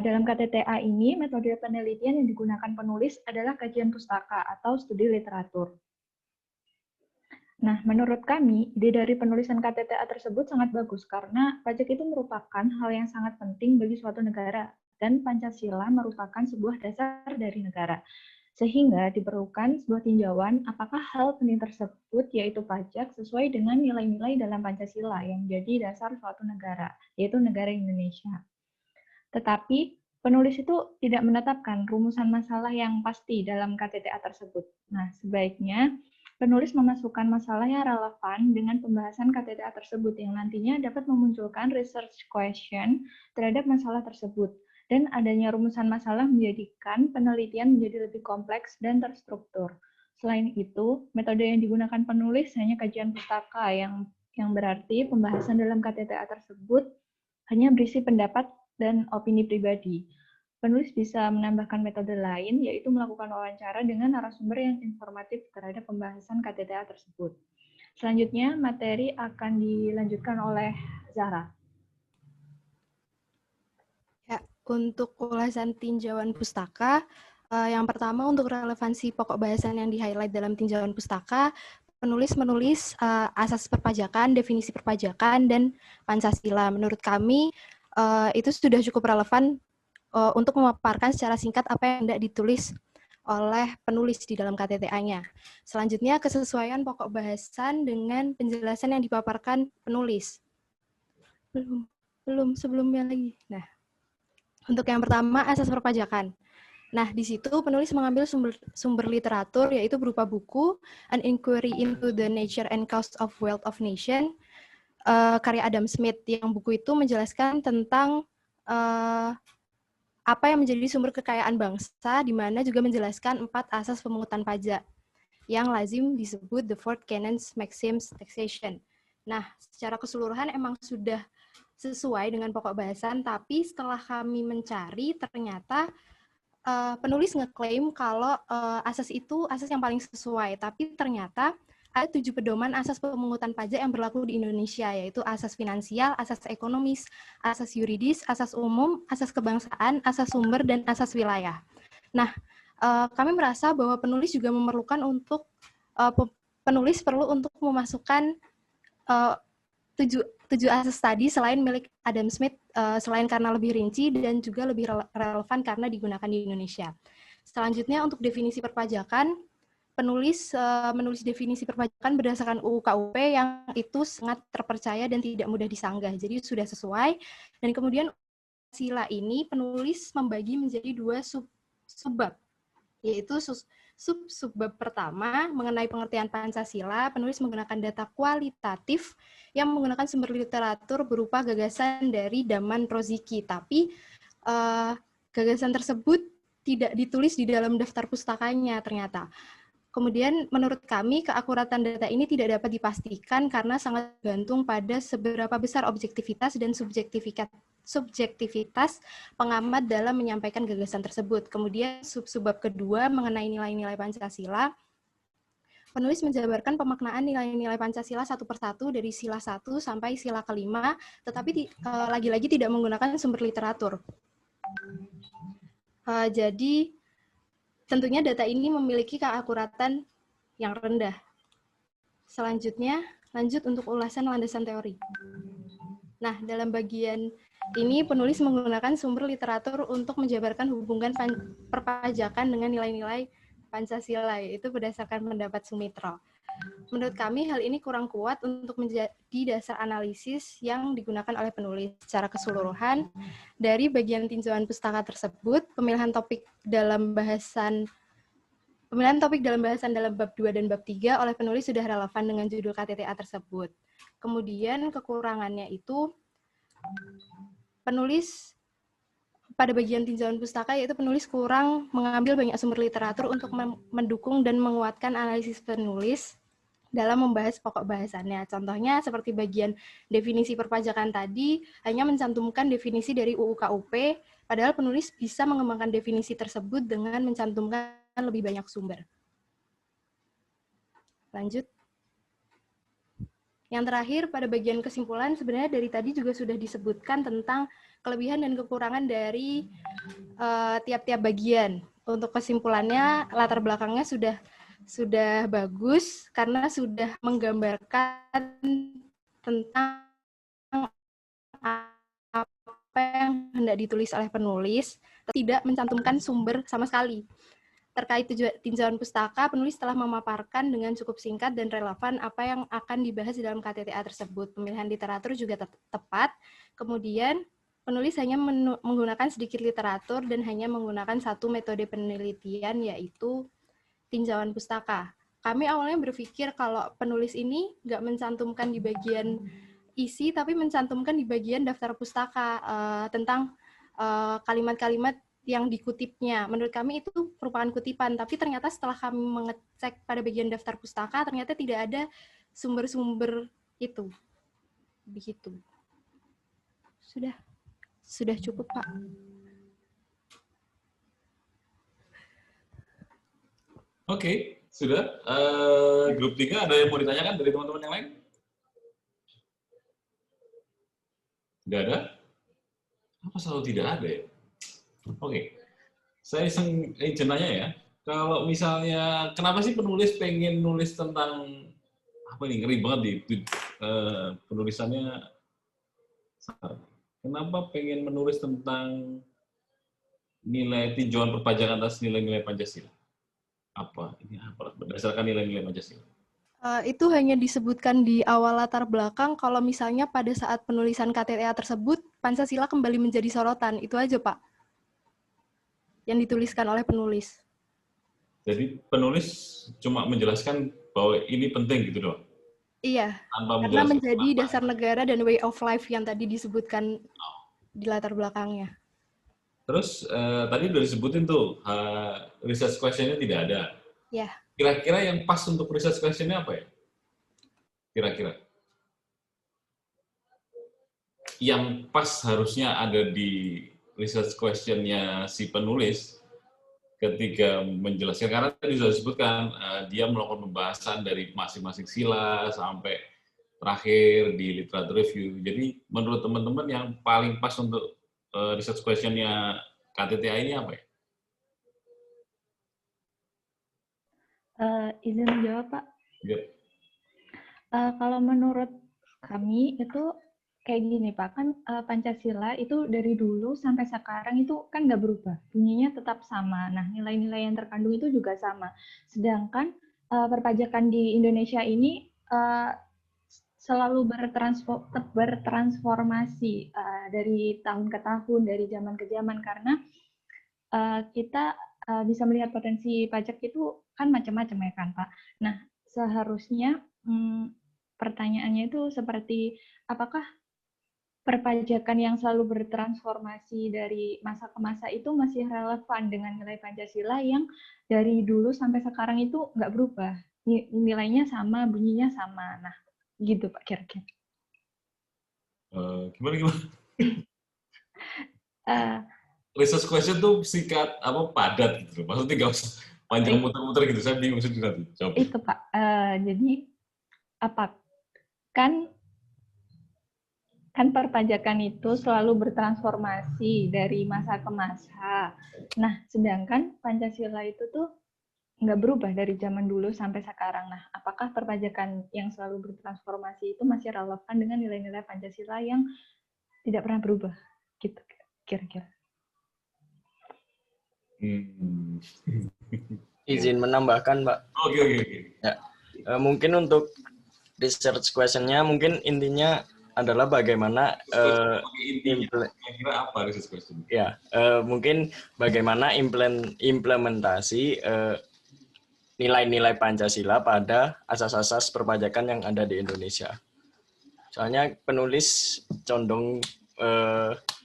Dalam KTTA ini, metode penelitian yang digunakan penulis adalah kajian pustaka atau studi literatur. Nah, menurut kami, ide dari penulisan KTTA tersebut sangat bagus karena pajak itu merupakan hal yang sangat penting bagi suatu negara dan Pancasila merupakan sebuah dasar dari negara. Sehingga diperlukan sebuah tinjauan apakah hal penting tersebut, yaitu pajak, sesuai dengan nilai-nilai dalam Pancasila yang menjadi dasar suatu negara, yaitu negara Indonesia. Tetapi, penulis itu tidak menetapkan rumusan masalah yang pasti dalam KTTA tersebut. Nah, sebaiknya penulis memasukkan masalah yang relevan dengan pembahasan KTTA tersebut yang nantinya dapat memunculkan research question terhadap masalah tersebut. Dan adanya rumusan masalah menjadikan penelitian menjadi lebih kompleks dan terstruktur. Selain itu, metode yang digunakan penulis hanya kajian pustaka yang berarti pembahasan dalam KTTA tersebut hanya berisi pendapat dan opini pribadi. Penulis bisa menambahkan metode lain, yaitu melakukan wawancara dengan narasumber yang informatif terhadap pembahasan KTTA tersebut. Selanjutnya, materi akan dilanjutkan oleh Zahra. Untuk ulasan tinjauan pustaka, yang pertama untuk relevansi pokok bahasan yang di-highlight dalam tinjauan pustaka, penulis menulis asas perpajakan, definisi perpajakan, dan Pancasila. Menurut kami, itu sudah cukup relevan untuk memaparkan secara singkat apa yang hendak ditulis oleh penulis di dalam KTTA-nya. Selanjutnya, kesesuaian pokok bahasan dengan penjelasan yang dipaparkan penulis. Belum sebelumnya lagi. Nah, untuk yang pertama, asas perpajakan. Nah, di situ penulis mengambil sumber literatur, yaitu berupa buku An Inquiry into the Nature and Cause of Wealth of Nation, karya Adam Smith, yang buku itu menjelaskan tentang apa yang menjadi sumber kekayaan bangsa, di mana juga menjelaskan 4 asas pemungutan pajak yang lazim disebut the four canons maxims taxation. Nah, secara keseluruhan emang sudah sesuai dengan pokok bahasan, tapi setelah kami mencari, ternyata penulis ngeklaim kalau asas itu asas yang paling sesuai, tapi ternyata ada 7 pedoman asas pemungutan pajak yang berlaku di Indonesia, yaitu asas finansial, asas ekonomis, asas yuridis, asas umum, asas kebangsaan, asas sumber, dan asas wilayah. Nah, kami merasa bahwa penulis juga memerlukan untuk, penulis perlu untuk memasukkan 7 asas tadi selain milik Adam Smith, selain karena lebih rinci dan juga lebih relevan karena digunakan di Indonesia. Selanjutnya untuk definisi perpajakan, penulis menulis definisi perpajakan berdasarkan UU KUP yang itu sangat terpercaya dan tidak mudah disanggah. Jadi sudah sesuai. Dan kemudian sila ini penulis membagi menjadi 2 subbab, yaitu subbab pertama mengenai pengertian Pancasila, penulis menggunakan data kualitatif yang menggunakan sumber literatur berupa gagasan dari Daman Roziki, tapi gagasan tersebut tidak ditulis di dalam daftar pustakanya ternyata. Kemudian menurut kami keakuratan data ini tidak dapat dipastikan karena sangat bergantung pada seberapa besar objektivitas dan subjektivitas pengamat dalam menyampaikan gagasan tersebut. Kemudian subbab kedua mengenai nilai-nilai Pancasila, penulis menjabarkan pemaknaan nilai-nilai Pancasila satu persatu dari sila 1 sampai sila kelima, tetapi lagi-lagi tidak menggunakan sumber literatur. Jadi tentunya data ini memiliki keakuratan yang rendah. Selanjutnya, lanjut untuk ulasan landasan teori. Nah, dalam bagian ini penulis menggunakan sumber literatur untuk menjabarkan hubungan perpajakan dengan nilai-nilai Pancasila, yaitu berdasarkan pendapat Sumitra. Menurut kami, hal ini kurang kuat untuk menjadi dasar analisis yang digunakan oleh penulis. Secara keseluruhan, dari bagian tinjauan pustaka tersebut, pemilihan topik dalam bahasan dalam bab 2 dan bab 3 oleh penulis sudah relevan dengan judul KTTA tersebut. Kemudian kekurangannya itu, penulis pada bagian tinjauan pustaka, yaitu penulis kurang mengambil banyak sumber literatur untuk mendukung dan menguatkan analisis penulis dalam membahas pokok bahasannya. Contohnya seperti bagian definisi perpajakan tadi, hanya mencantumkan definisi dari UU KUP, padahal penulis bisa mengembangkan definisi tersebut dengan mencantumkan lebih banyak sumber. Lanjut. Yang terakhir, pada bagian kesimpulan, sebenarnya dari tadi juga sudah disebutkan tentang kelebihan dan kekurangan dari tiap-tiap bagian. Untuk kesimpulannya, latar belakangnya sudah bagus karena sudah menggambarkan tentang apa yang hendak ditulis oleh penulis, tidak mencantumkan sumber sama sekali. Terkait tinjauan pustaka, penulis telah memaparkan dengan cukup singkat dan relevan apa yang akan dibahas di dalam KTTA tersebut. Pemilihan literatur juga tepat. Kemudian, penulis hanya menggunakan sedikit literatur dan hanya menggunakan satu metode penelitian, yaitu tinjauan pustaka. Kami awalnya berpikir kalau penulis ini nggak mencantumkan di bagian isi, tapi mencantumkan di bagian daftar pustaka tentang kalimat-kalimat yang dikutipnya. Menurut kami itu merupakan kutipan, tapi ternyata setelah kami mengecek pada bagian daftar pustaka, ternyata tidak ada sumber-sumber itu. Begitu. Sudah cukup, Pak. Oke, sudah. Grup 3 ada yang mau ditanyakan dari teman-teman yang lain? Tidak ada? Apa selalu tidak ada ya? Oke, saya izin nanya ya. Kalau misalnya, kenapa sih penulis pengen nulis tentang apa ini, ngeri banget di penulisannya? Kenapa pengen menulis tentang nilai tinjauan perpajakan atas nilai-nilai Pancasila? Apa ini? Apa berdasarkan nilai-nilai Pancasila? Itu hanya disebutkan di awal latar belakang kalau misalnya pada saat penulisan KTTA tersebut, Pancasila kembali menjadi sorotan. Itu aja, Pak, yang dituliskan oleh penulis. Jadi penulis cuma menjelaskan bahwa ini penting gitu doang? Iya, Tanpa karena menjelaskan menjadi kenapa. dasar negara dan way of life yang tadi disebutkan di latar belakangnya. Terus tadi udah disebutin tuh research question-nya tidak ada. Ya, Kira-kira yang pas untuk research question-nya apa ya? Kira-kira yang pas harusnya ada di research question-nya si penulis ketika menjelaskan, karena tadi sudah disebutkan dia melakukan pembahasan dari masing-masing sila sampai terakhir di literature review. Jadi menurut teman-teman yang paling pas untuk research question-nya KTTA ini apa ya? Izin menjawab, Pak. Ya. Kalau menurut kami itu kayak gini, Pak, kan Pancasila itu dari dulu sampai sekarang itu kan nggak berubah, bunyinya tetap sama. Nah, nilai-nilai yang terkandung itu juga sama. Sedangkan perpajakan di Indonesia ini selalu bertransformasi dari tahun ke tahun, dari zaman ke zaman, karena kita bisa melihat potensi pajak itu kan macam-macam ya kan, Pak. Nah, seharusnya pertanyaannya itu seperti apakah perpajakan yang selalu bertransformasi dari masa ke masa itu masih relevan dengan nilai Pancasila yang dari dulu sampai sekarang itu nggak berubah. Nilainya sama, bunyinya sama. Nah, gitu Pak kira-kira. Gimana? Research question tuh singkat apa padat gitu. Maksudnya nggak usah panjang muter-muter gitu. Saya bingung sih nanti. Coba. Itu Pak. Jadi apa kan perpajakan itu selalu bertransformasi dari masa ke masa. Nah, sedangkan Pancasila itu tuh nggak berubah dari zaman dulu sampai sekarang. Nah, apakah perpajakan yang selalu bertransformasi itu masih relevan dengan nilai-nilai Pancasila yang tidak pernah berubah? Gitu, kira-kira. Izin menambahkan, Mbak. Oke. Ya. Mungkin untuk research question-nya, mungkin intinya adalah bagaimana kira-kira apa research question? Ya, mungkin bagaimana implementasi nilai-nilai Pancasila pada asas-asas perpajakan yang ada di Indonesia. Soalnya penulis condong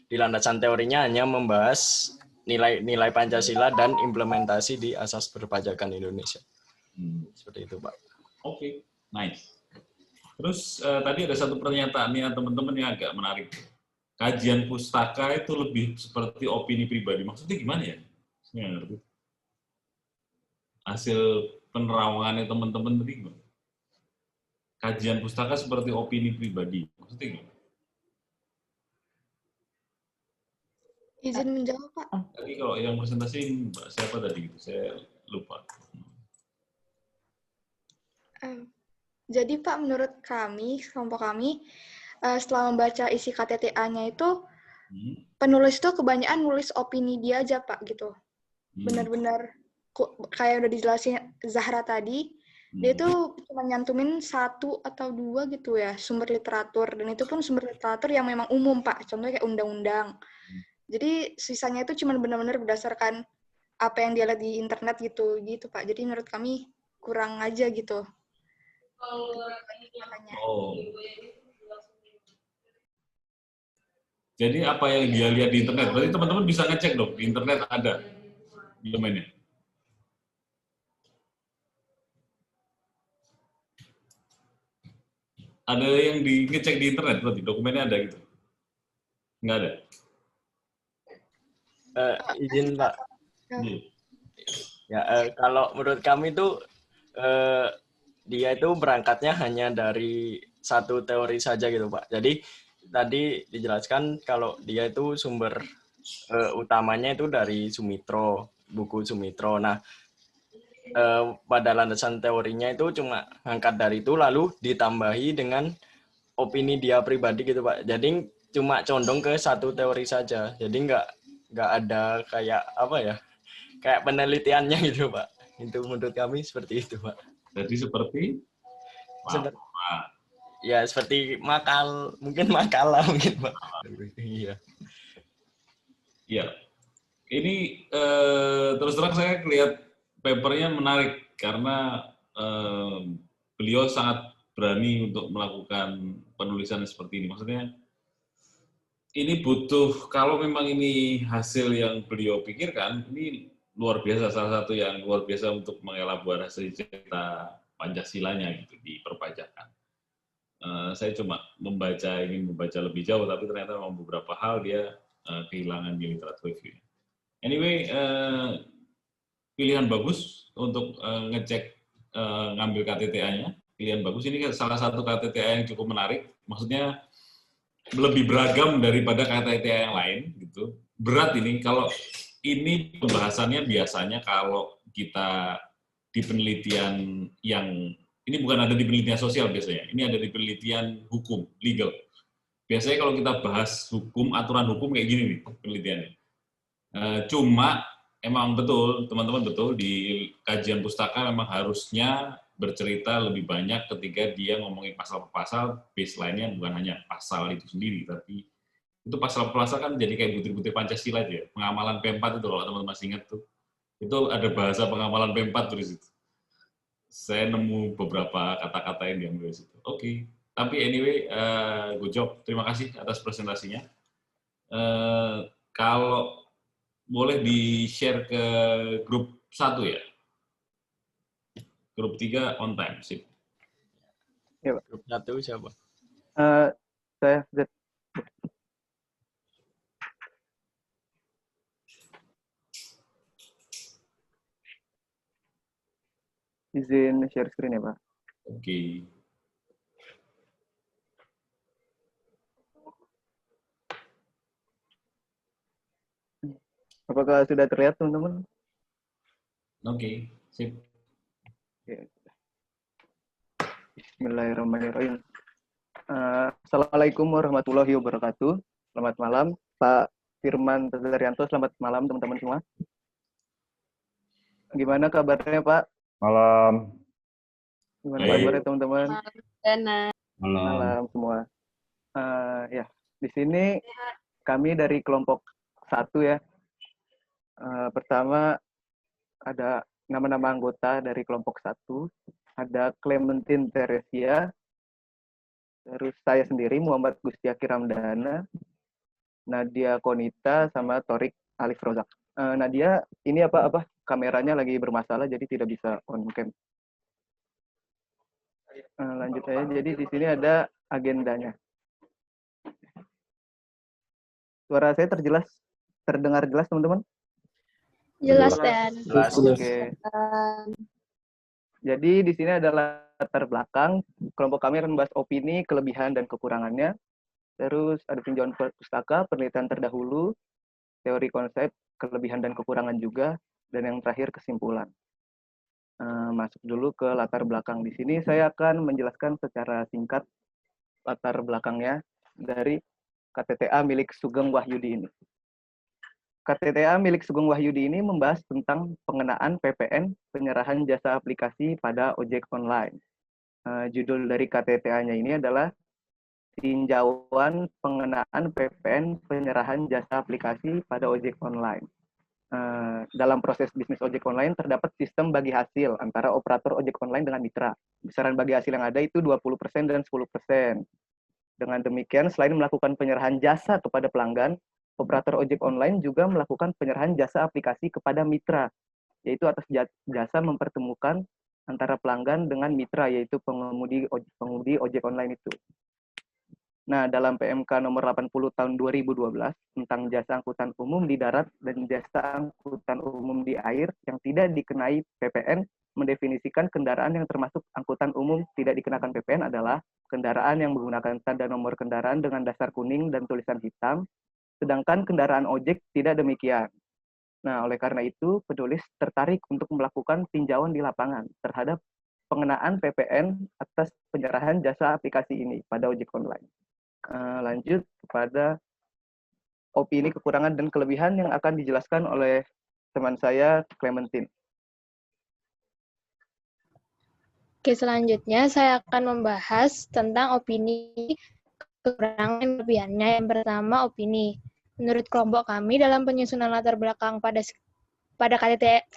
di landasan teorinya hanya membahas nilai-nilai Pancasila dan implementasi di asas perpajakan Indonesia. Seperti itu, Pak. Oke, nice. Terus tadi ada satu pernyataan nih teman-teman yang agak menarik. Kajian pustaka itu lebih seperti opini pribadi. Maksudnya gimana ya? Saya nggak ngerti. Hasil penerawangannya teman-teman tadi gimana? Kajian pustaka seperti opini pribadi. Maksudnya gimana? izin menjawab, Pak. Tadi kalau yang presentasi Mbak siapa tadi gitu? Saya lupa. Jadi Pak, menurut kami, kelompok kami, setelah membaca isi KTTA-nya itu, penulis itu kebanyakan nulis opini dia aja Pak, gitu. Benar-benar kayak udah dijelasin Zahra tadi, dia itu cuma nyantumin 1 atau 2 gitu ya, sumber literatur. Dan itu pun sumber literatur yang memang umum Pak, contohnya kayak undang-undang. Jadi sisanya itu cuma benar-benar berdasarkan apa yang dia lihat di internet gitu Pak. Jadi menurut kami kurang aja gitu. Oh. Jadi apa yang dia lihat di internet? Berarti teman-teman bisa ngecek dong, di internet ada dokumennya. Ada yang ngecek di internet berarti dokumennya ada gitu? Nggak ada? Izin Pak. Ya, kalau menurut kami itu dia itu berangkatnya hanya dari satu teori saja gitu Pak. Jadi tadi dijelaskan kalau dia itu sumber utamanya itu dari Sumitro, buku Sumitro. Nah, pada landasan teorinya itu cuma ngangkat dari itu lalu ditambahi dengan opini dia pribadi gitu Pak. Jadi cuma condong ke satu teori saja. Jadi nggak ada kayak apa ya, kayak penelitiannya gitu Pak. Itu menurut kami seperti itu Pak. Jadi seperti ya seperti mungkin makalah mungkin Pak. Iya. Iya. Ini terus terang saya lihat papernya menarik karena beliau sangat berani untuk melakukan penulisan seperti ini. Maksudnya ini butuh, kalau memang ini hasil yang beliau pikirkan, ini luar biasa, salah satu yang luar biasa untuk mengelaborasi cerita Pancasilanya gitu di perpajakan. Saya cuma ingin membaca lebih jauh, tapi ternyata memang beberapa hal dia kehilangan di literatur review. Anyway, pilihan bagus untuk ngecek ngambil KTTA-nya, pilihan bagus. Ini salah satu KTTA yang cukup menarik, maksudnya lebih beragam daripada KTTA yang lain gitu. Berat ini kalau ini pembahasannya biasanya kalau kita di penelitian yang ini bukan ada di penelitian sosial biasanya, ini ada di penelitian hukum, legal. Biasanya kalau kita bahas hukum, aturan hukum kayak gini nih penelitiannya. Cuma emang betul, teman-teman betul, di kajian pustaka memang harusnya bercerita lebih banyak ketika dia ngomongin pasal per pasal, baseline-nya bukan hanya pasal itu sendiri, tapi itu pasal per pasal kan jadi kayak butir-butir Pancasila aja. Pengamalan P4 itu kalau teman-teman masih ingat tuh, itu ada bahasa pengamalan P4 tuh di situ. Saya nemu beberapa kata-kata yang diambil di situ. Oke. Tapi anyway, good job. Terima kasih atas presentasinya. Kalau boleh di-share ke grup 1 ya? Grup 3 on time, sip. Ya, Pak. Grup 1 siapa? Saya Z. Izin share screen ya, Pak. Oke. Apakah sudah terlihat, teman-teman? Oke, sip. Bismillahirrahmanirrahim. Assalamualaikum warahmatullahi wabarakatuh. Selamat malam, Pak Firman Tazarianto. Selamat malam, teman-teman semua. Gimana kabarnya, Pak? Malam. Gimana kabarnya, teman-teman? Malam. Malam semua. Ya, di sini kami dari kelompok 1 ya. Pertama ada nama-nama anggota dari kelompok 1. Ada Clementine Teresia, terus saya sendiri Muhammad Gustiaki Ramdana, Nadia Konita, sama Torik Alif Rozak. Nadia, ini apa kameranya lagi bermasalah jadi tidak bisa on cam. Lanjut aja. Jadi di sini ada agendanya. Suara saya terdengar jelas, teman-teman? Jelas, Dan. Jelas. Oke. Jadi di sini adalah latar belakang. Kelompok kami akan membahas opini, kelebihan, dan kekurangannya. Terus ada tinjauan pustaka, penelitian terdahulu, teori konsep, kelebihan dan kekurangan juga, dan yang terakhir kesimpulan. Masuk dulu ke latar belakang. Di sini saya akan menjelaskan secara singkat latar belakangnya dari KTTA milik Sugeng Wahyudi ini. KTTA milik Sugeng Wahyudi ini membahas tentang pengenaan PPN, penyerahan jasa aplikasi pada ojek online. Judul dari KTTA-nya ini adalah Tinjauan Pengenaan PPN, Penyerahan Jasa Aplikasi pada Ojek Online. Dalam proses bisnis ojek online terdapat sistem bagi hasil antara operator ojek online dengan mitra. Besaran bagi hasil yang ada itu 20% dan 10%. Dengan demikian, selain melakukan penyerahan jasa kepada pelanggan, operator ojek online juga melakukan penyerahan jasa aplikasi kepada mitra, yaitu atas jasa mempertemukan antara pelanggan dengan mitra, yaitu pengemudi ojek online itu. Nah, dalam PMK nomor 80 tahun 2012 tentang jasa angkutan umum di darat dan jasa angkutan umum di air yang tidak dikenai PPN, mendefinisikan kendaraan yang termasuk angkutan umum tidak dikenakan PPN adalah kendaraan yang menggunakan tanda nomor kendaraan dengan dasar kuning dan tulisan hitam, sedangkan kendaraan ojek tidak demikian. Nah, oleh karena itu, penulis tertarik untuk melakukan tinjauan di lapangan terhadap pengenaan PPN atas penyerahan jasa aplikasi ini pada ojek online. Lanjut kepada opini, kekurangan, dan kelebihan yang akan dijelaskan oleh teman saya, Clementine. Oke, selanjutnya saya akan membahas tentang opini, kekurangan, dan kelebihannya. Yang pertama, opini. Menurut kelompok kami, dalam penyusunan latar belakang pada pada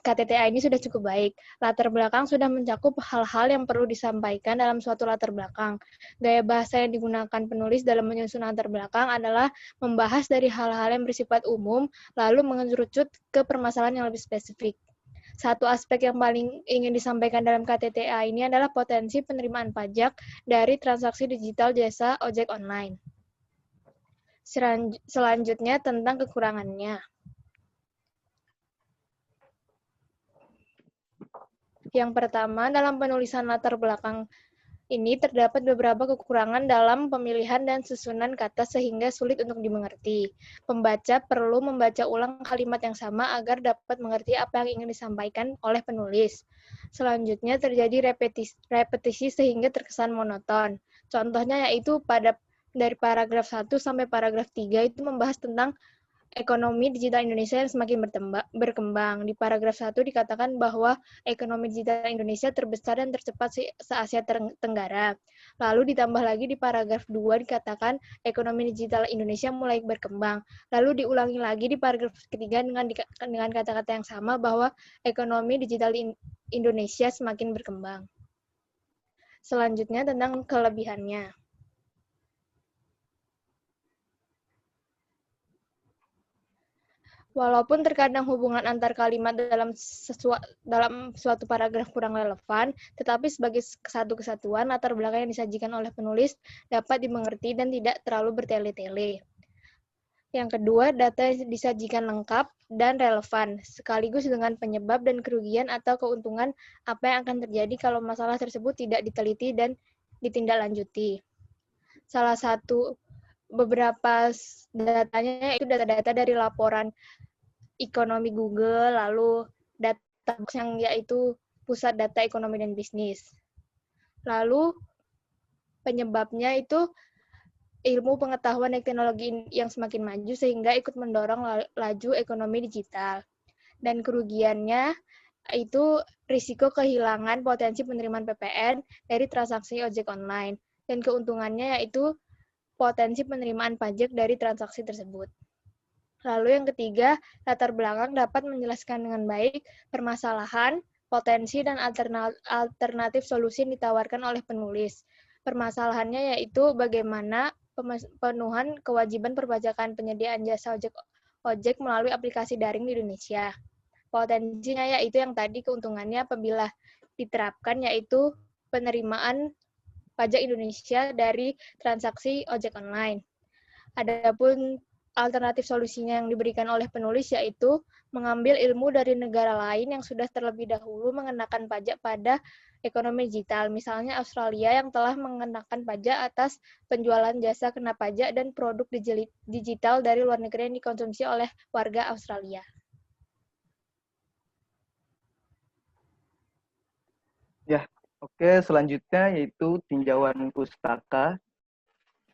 KTTA ini sudah cukup baik. Latar belakang sudah mencakup hal-hal yang perlu disampaikan dalam suatu latar belakang. Gaya bahasa yang digunakan penulis dalam menyusun latar belakang adalah membahas dari hal-hal yang bersifat umum, lalu mengerucut ke permasalahan yang lebih spesifik. Satu aspek yang paling ingin disampaikan dalam KTTA ini adalah potensi penerimaan pajak dari transaksi digital jasa ojek online. Selanjutnya tentang kekurangannya. Yang pertama, dalam penulisan latar belakang ini terdapat beberapa kekurangan dalam pemilihan dan susunan kata sehingga sulit untuk dimengerti. Pembaca perlu membaca ulang kalimat yang sama agar dapat mengerti apa yang ingin disampaikan oleh penulis. Selanjutnya terjadi repetisi sehingga terkesan monoton. Contohnya yaitu dari paragraf 1 sampai paragraf 3 itu membahas tentang ekonomi digital Indonesia yang semakin berkembang. Di paragraf 1 dikatakan bahwa ekonomi digital Indonesia terbesar dan tercepat se-Asia Tenggara. Lalu ditambah lagi di paragraf 2 dikatakan ekonomi digital Indonesia mulai berkembang. Lalu diulangi lagi di paragraf ketiga dengan kata-kata yang sama bahwa ekonomi digital Indonesia semakin berkembang. Selanjutnya tentang kelebihannya. Walaupun terkadang hubungan antar kalimat dalam suatu paragraf kurang relevan, tetapi sebagai satu kesatuan, latar belakang yang disajikan oleh penulis dapat dimengerti dan tidak terlalu bertele-tele. Yang kedua, data disajikan lengkap dan relevan, sekaligus dengan penyebab dan kerugian atau keuntungan apa yang akan terjadi kalau masalah tersebut tidak diteliti dan ditindaklanjuti. Salah satu beberapa datanya itu data-data dari laporan ekonomi Google, lalu data yang yaitu pusat data ekonomi dan bisnis. Lalu penyebabnya itu ilmu pengetahuan dan teknologi yang semakin maju sehingga ikut mendorong laju ekonomi digital. Dan kerugiannya itu risiko kehilangan potensi penerimaan PPN dari transaksi ojek online. Dan keuntungannya yaitu potensi penerimaan pajak dari transaksi tersebut. Lalu yang ketiga, latar belakang dapat menjelaskan dengan baik permasalahan, potensi, dan alternatif solusi yang ditawarkan oleh penulis. Permasalahannya yaitu bagaimana pemenuhan kewajiban perpajakan penyediaan jasa ojek melalui aplikasi daring di Indonesia. Potensinya yaitu yang tadi keuntungannya apabila diterapkan yaitu penerimaan pajak Indonesia dari transaksi ojek online. Adapun alternatif solusinya yang diberikan oleh penulis yaitu mengambil ilmu dari negara lain yang sudah terlebih dahulu mengenakan pajak pada ekonomi digital. Misalnya Australia yang telah mengenakan pajak atas penjualan jasa kena pajak dan produk digital dari luar negeri yang dikonsumsi oleh warga Australia. Ya, oke. Selanjutnya yaitu tinjauan pustaka.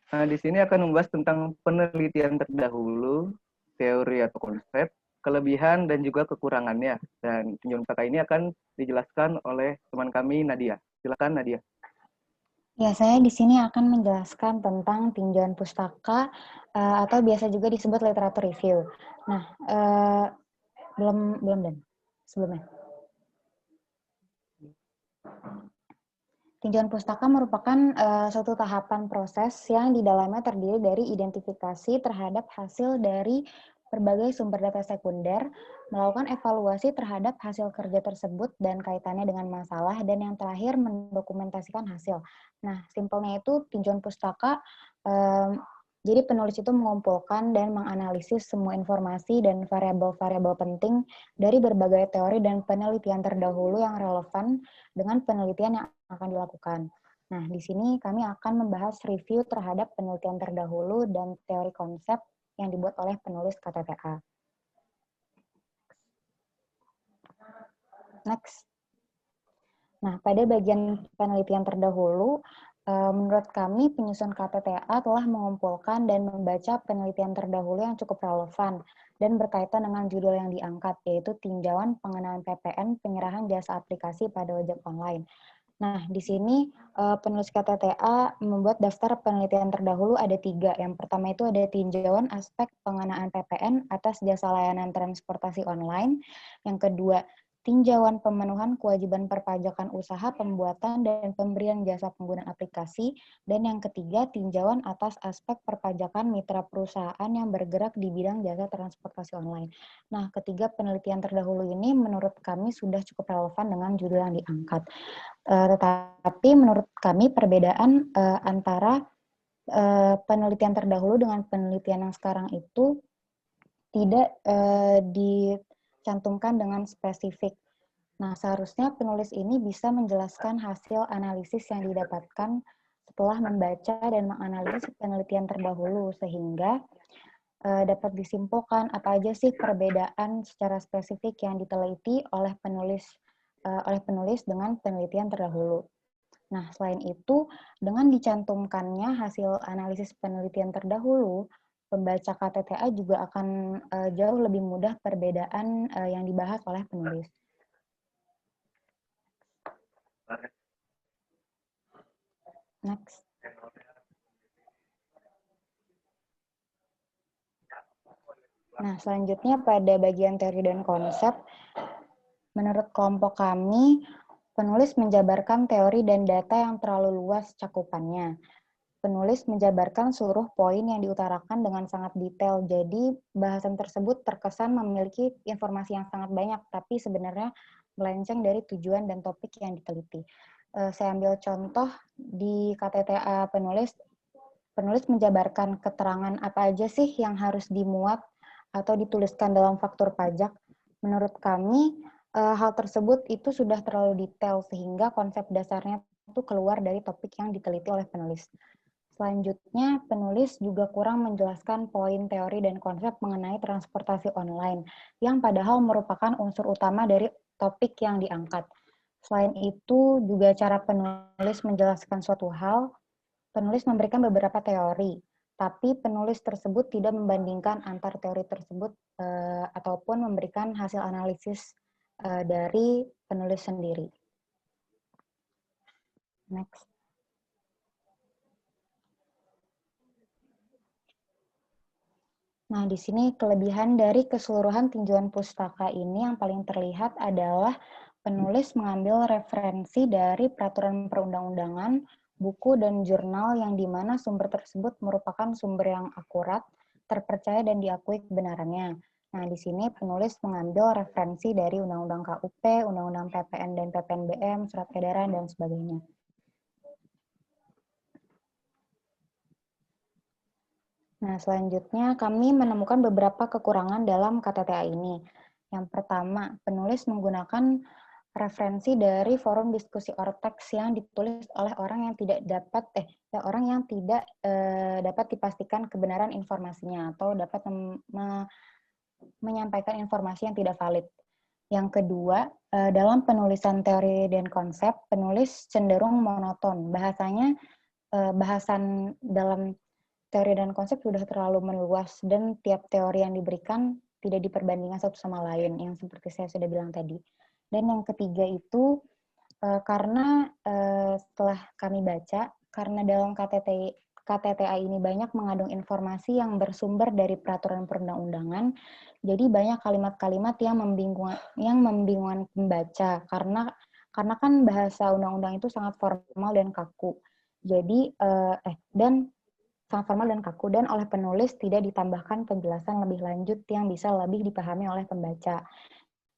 Nah, di sini akan membahas tentang penelitian terdahulu, teori atau konsep, kelebihan dan juga kekurangannya. Dan tinjauan pustaka ini akan dijelaskan oleh teman kami, Nadia. Silakan, Nadia. Ya, saya di sini akan menjelaskan tentang tinjauan pustaka atau biasa juga disebut literatur review. Nah, belum dan sebelumnya. Tinjauan pustaka merupakan suatu tahapan proses yang di dalamnya terdiri dari identifikasi terhadap hasil dari berbagai sumber data sekunder, melakukan evaluasi terhadap hasil kerja tersebut dan kaitannya dengan masalah, dan yang terakhir mendokumentasikan hasil. Nah, simpelnya itu tinjauan pustaka, jadi penulis itu mengumpulkan dan menganalisis semua informasi dan variabel-variabel penting dari berbagai teori dan penelitian terdahulu yang relevan dengan penelitian yang akan dilakukan. Nah, di sini kami akan membahas review terhadap penelitian terdahulu dan teori konsep yang dibuat oleh penulis KTTA. Next. Nah, pada bagian penelitian terdahulu, menurut kami penyusun KTTA telah mengumpulkan dan membaca penelitian terdahulu yang cukup relevan dan berkaitan dengan judul yang diangkat, yaitu tinjauan pengenaan PPN penyerahan jasa aplikasi pada ojek online. Nah, di sini penulis KTTA membuat daftar penelitian terdahulu ada 3. Yang pertama itu ada tinjauan aspek pengenaan PPN atas jasa layanan transportasi online. Yang kedua, tinjauan pemenuhan kewajiban perpajakan usaha, pembuatan dan pemberian jasa penggunaan aplikasi. Dan yang ketiga, tinjauan atas aspek perpajakan mitra perusahaan yang bergerak di bidang jasa transportasi online. Nah, ketiga penelitian terdahulu ini menurut kami sudah cukup relevan dengan judul yang diangkat. Tetapi menurut kami perbedaan antara penelitian terdahulu dengan penelitian yang sekarang itu tidak dicantumkan dengan spesifik. Nah, seharusnya penulis ini bisa menjelaskan hasil analisis yang didapatkan setelah membaca dan menganalisis penelitian terdahulu, sehingga dapat disimpulkan apa aja sih perbedaan secara spesifik yang diteliti oleh penulis dengan penelitian terdahulu. Nah, selain itu, dengan dicantumkannya hasil analisis penelitian terdahulu, pembaca KTTA juga akan jauh lebih mudah perbedaan yang dibahas oleh penulis. Next. Nah, selanjutnya pada bagian teori dan konsep, menurut kelompok kami, penulis menjabarkan teori dan data yang terlalu luas cakupannya. Penulis menjabarkan seluruh poin yang diutarakan dengan sangat detail, jadi bahasan tersebut terkesan memiliki informasi yang sangat banyak, tapi sebenarnya melenceng dari tujuan dan topik yang diteliti. Saya ambil contoh di KTTA penulis menjabarkan keterangan apa aja sih yang harus dimuat atau dituliskan dalam faktur pajak. Menurut kami, hal tersebut itu sudah terlalu detail sehingga konsep dasarnya itu keluar dari topik yang diteliti oleh penulis. Selanjutnya, penulis juga kurang menjelaskan poin teori dan konsep mengenai transportasi online, yang padahal merupakan unsur utama dari topik yang diangkat. Selain itu, juga cara penulis menjelaskan suatu hal, penulis memberikan beberapa teori, tapi penulis tersebut tidak membandingkan antar teori tersebut ataupun memberikan hasil analisis dari penulis sendiri. Next. Nah, di sini kelebihan dari keseluruhan tinjauan pustaka ini yang paling terlihat adalah penulis mengambil referensi dari peraturan perundang-undangan, buku dan jurnal yang dimana sumber tersebut merupakan sumber yang akurat, terpercaya dan diakui kebenarannya. Nah, di sini penulis mengambil referensi dari Undang-Undang KUP, Undang-Undang PPN dan PPNBM, Surat Edaran, dan sebagainya. Nah, selanjutnya kami menemukan beberapa kekurangan dalam KTTA ini. Yang pertama, penulis menggunakan referensi dari forum diskusi Ortex yang ditulis oleh orang yang tidak dapat dipastikan kebenaran informasinya atau dapat menyampaikan informasi yang tidak valid. Yang kedua, dalam penulisan teori dan konsep, penulis cenderung monoton. Bahasan dalam teori dan konsep sudah terlalu meluas dan tiap teori yang diberikan tidak diperbandingkan satu sama lain, yang seperti saya sudah bilang tadi. Dan yang ketiga itu karena setelah kami baca, karena dalam KTTA ini banyak mengandung informasi yang bersumber dari peraturan perundang-undangan, jadi banyak kalimat-kalimat yang membingungkan pembaca karena kan bahasa undang-undang itu sangat formal dan kaku. Jadi dan oleh penulis tidak ditambahkan penjelasan lebih lanjut yang bisa lebih dipahami oleh pembaca.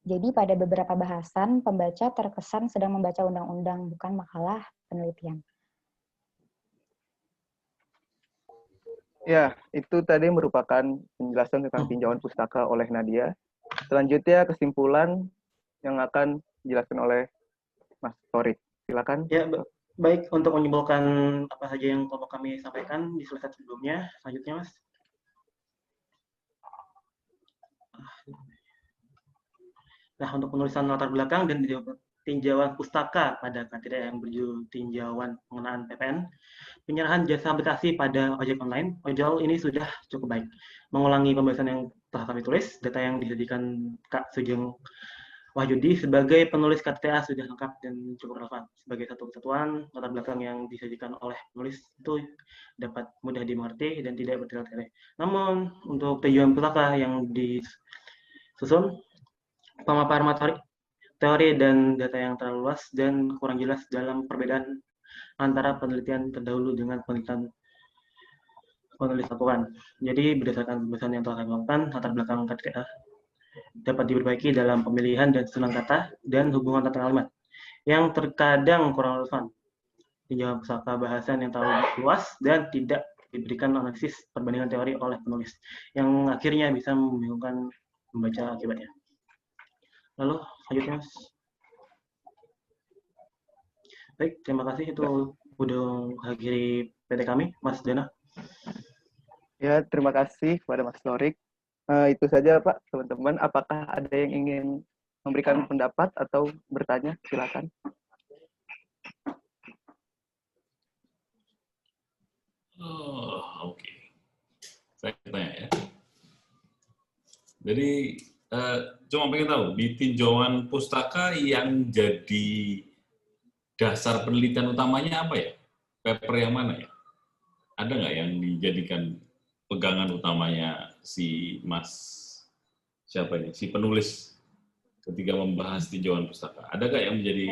Jadi pada beberapa bahasan, pembaca terkesan sedang membaca undang-undang, bukan makalah penelitian. Ya, itu tadi merupakan penjelasan tentang tinjauan pustaka oleh Nadia. Selanjutnya kesimpulan yang akan dijelaskan oleh Mas Torik. Silakan. Ya, baik, untuk menyimpulkan apa saja yang kelompok kami sampaikan di slide sebelumnya, selanjutnya Mas. Nah, untuk penulisan latar belakang dan tinjauan pustaka pada KTTA yang berjudul tinjauan pengenaan PPN, penyerahan jasa aplikasi pada ojek online, ojol ini sudah cukup baik. Mengulangi pembahasan yang telah kami tulis, data yang disediakan Kak Sugeng Wahyudi sebagai penulis KTTA sudah lengkap dan cukup relevan. Sebagai satu kesatuan, latar belakang yang disajikan oleh penulis itu dapat mudah dimengerti dan tidak bertele-tele. Namun, untuk tujuan pustaka yang disusun, pemaparan materi, teori dan data yang terlalu luas dan kurang jelas dalam perbedaan antara penelitian terdahulu dengan penelitian penulis lakukan. Jadi, berdasarkan pembahasan yang telah kami lakukan, latar belakang KTTA dapat diperbaiki dalam pemilihan dan susunan kata dan hubungan tata kalimat yang terkadang kurang relevan. Tinjauan pustaka bahasan yang terlalu luas dan tidak diberikan analisis perbandingan teori oleh penulis, yang akhirnya bisa membingungkan membaca akibatnya. Lalu, selanjutnya, Mas. Baik, terima kasih. Itu udah mengakhiri PT kami, Mas Dana. Ya, terima kasih kepada Mas Lorik. Itu saja Pak, teman-teman. Apakah ada yang ingin memberikan pendapat atau bertanya? Silakan. Oh, oke. Saya tanya ya. Jadi, cuma pengen tahu, di tinjauan pustaka yang jadi dasar penelitian utamanya apa ya? Paper yang mana ya? Ada nggak yang dijadikan pegangan utamanya si Mas, siapa ini, si penulis ketika membahas tinjauan pustaka? Ada nggak yang menjadi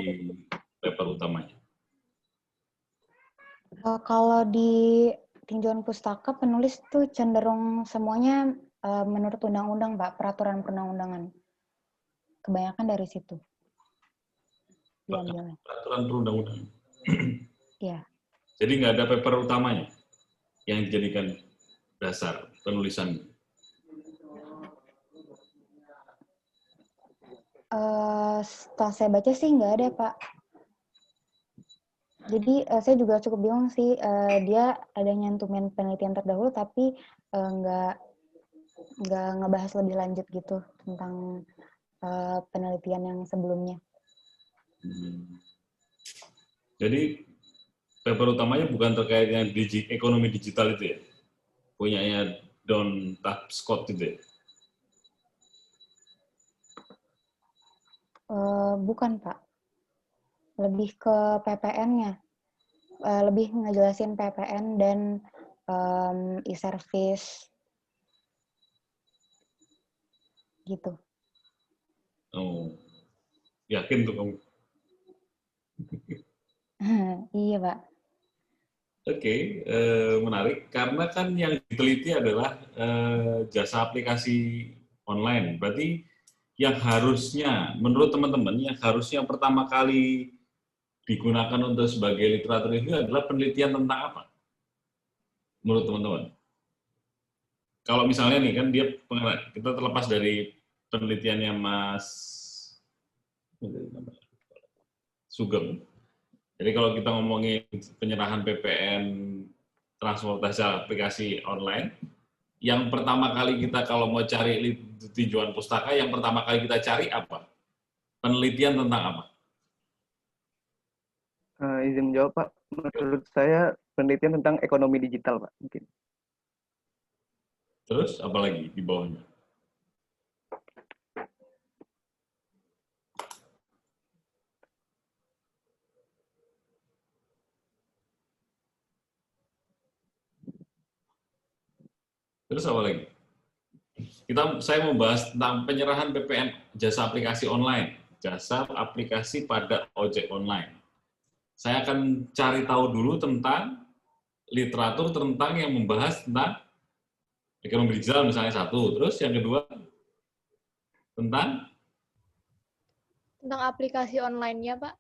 paper utamanya? Kalau di tinjauan pustaka, penulis tuh cenderung semuanya menurut undang-undang, Pak, peraturan perundang-undangan. Kebanyakan dari situ. Diambil. Peraturan perundang-undangan? Iya. Jadi nggak ada paper utamanya yang dijadikan dasar penulisan? Setelah saya baca sih nggak ada, Pak. Jadi saya juga cukup bingung sih, dia ada nyantumin penelitian terdahulu tapi nggak ngebahas lebih lanjut gitu tentang penelitian yang sebelumnya. Jadi paper utamanya bukan terkait dengan ekonomi digital itu ya? Punyanya Don Tapscott itu ya? Bukan, Pak. Lebih ke PPN-nya. Lebih ngejelasin PPN dan e-service. Gitu. Oh, yakin tuh kamu? Iya, Pak. Oke, menarik. Karena kan yang diteliti adalah jasa aplikasi online. Berarti yang harusnya, menurut teman-teman, yang harusnya pertama kali digunakan untuk sebagai literatur itu adalah penelitian tentang apa? Menurut teman-teman. Kalau misalnya nih, kan dia, kita terlepas dari penelitiannya Mas Sugeng. Jadi kalau kita ngomongin penyerahan PPN transportasi aplikasi online, yang pertama kali kita kalau mau cari tinjauan pustaka, yang pertama kali kita cari apa? Penelitian tentang apa? Izin menjawab, Pak. Menurut saya penelitian tentang ekonomi digital, Pak. Mungkin. Terus apa lagi di bawahnya? Terus apa lagi? Saya mau bahas tentang penyerahan PPN jasa aplikasi online, jasa aplikasi pada ojek online. Saya akan cari tahu dulu tentang literatur tentang yang membahas tentang ekonomi digital misalnya satu. Terus yang kedua tentang aplikasi online-nya, Pak.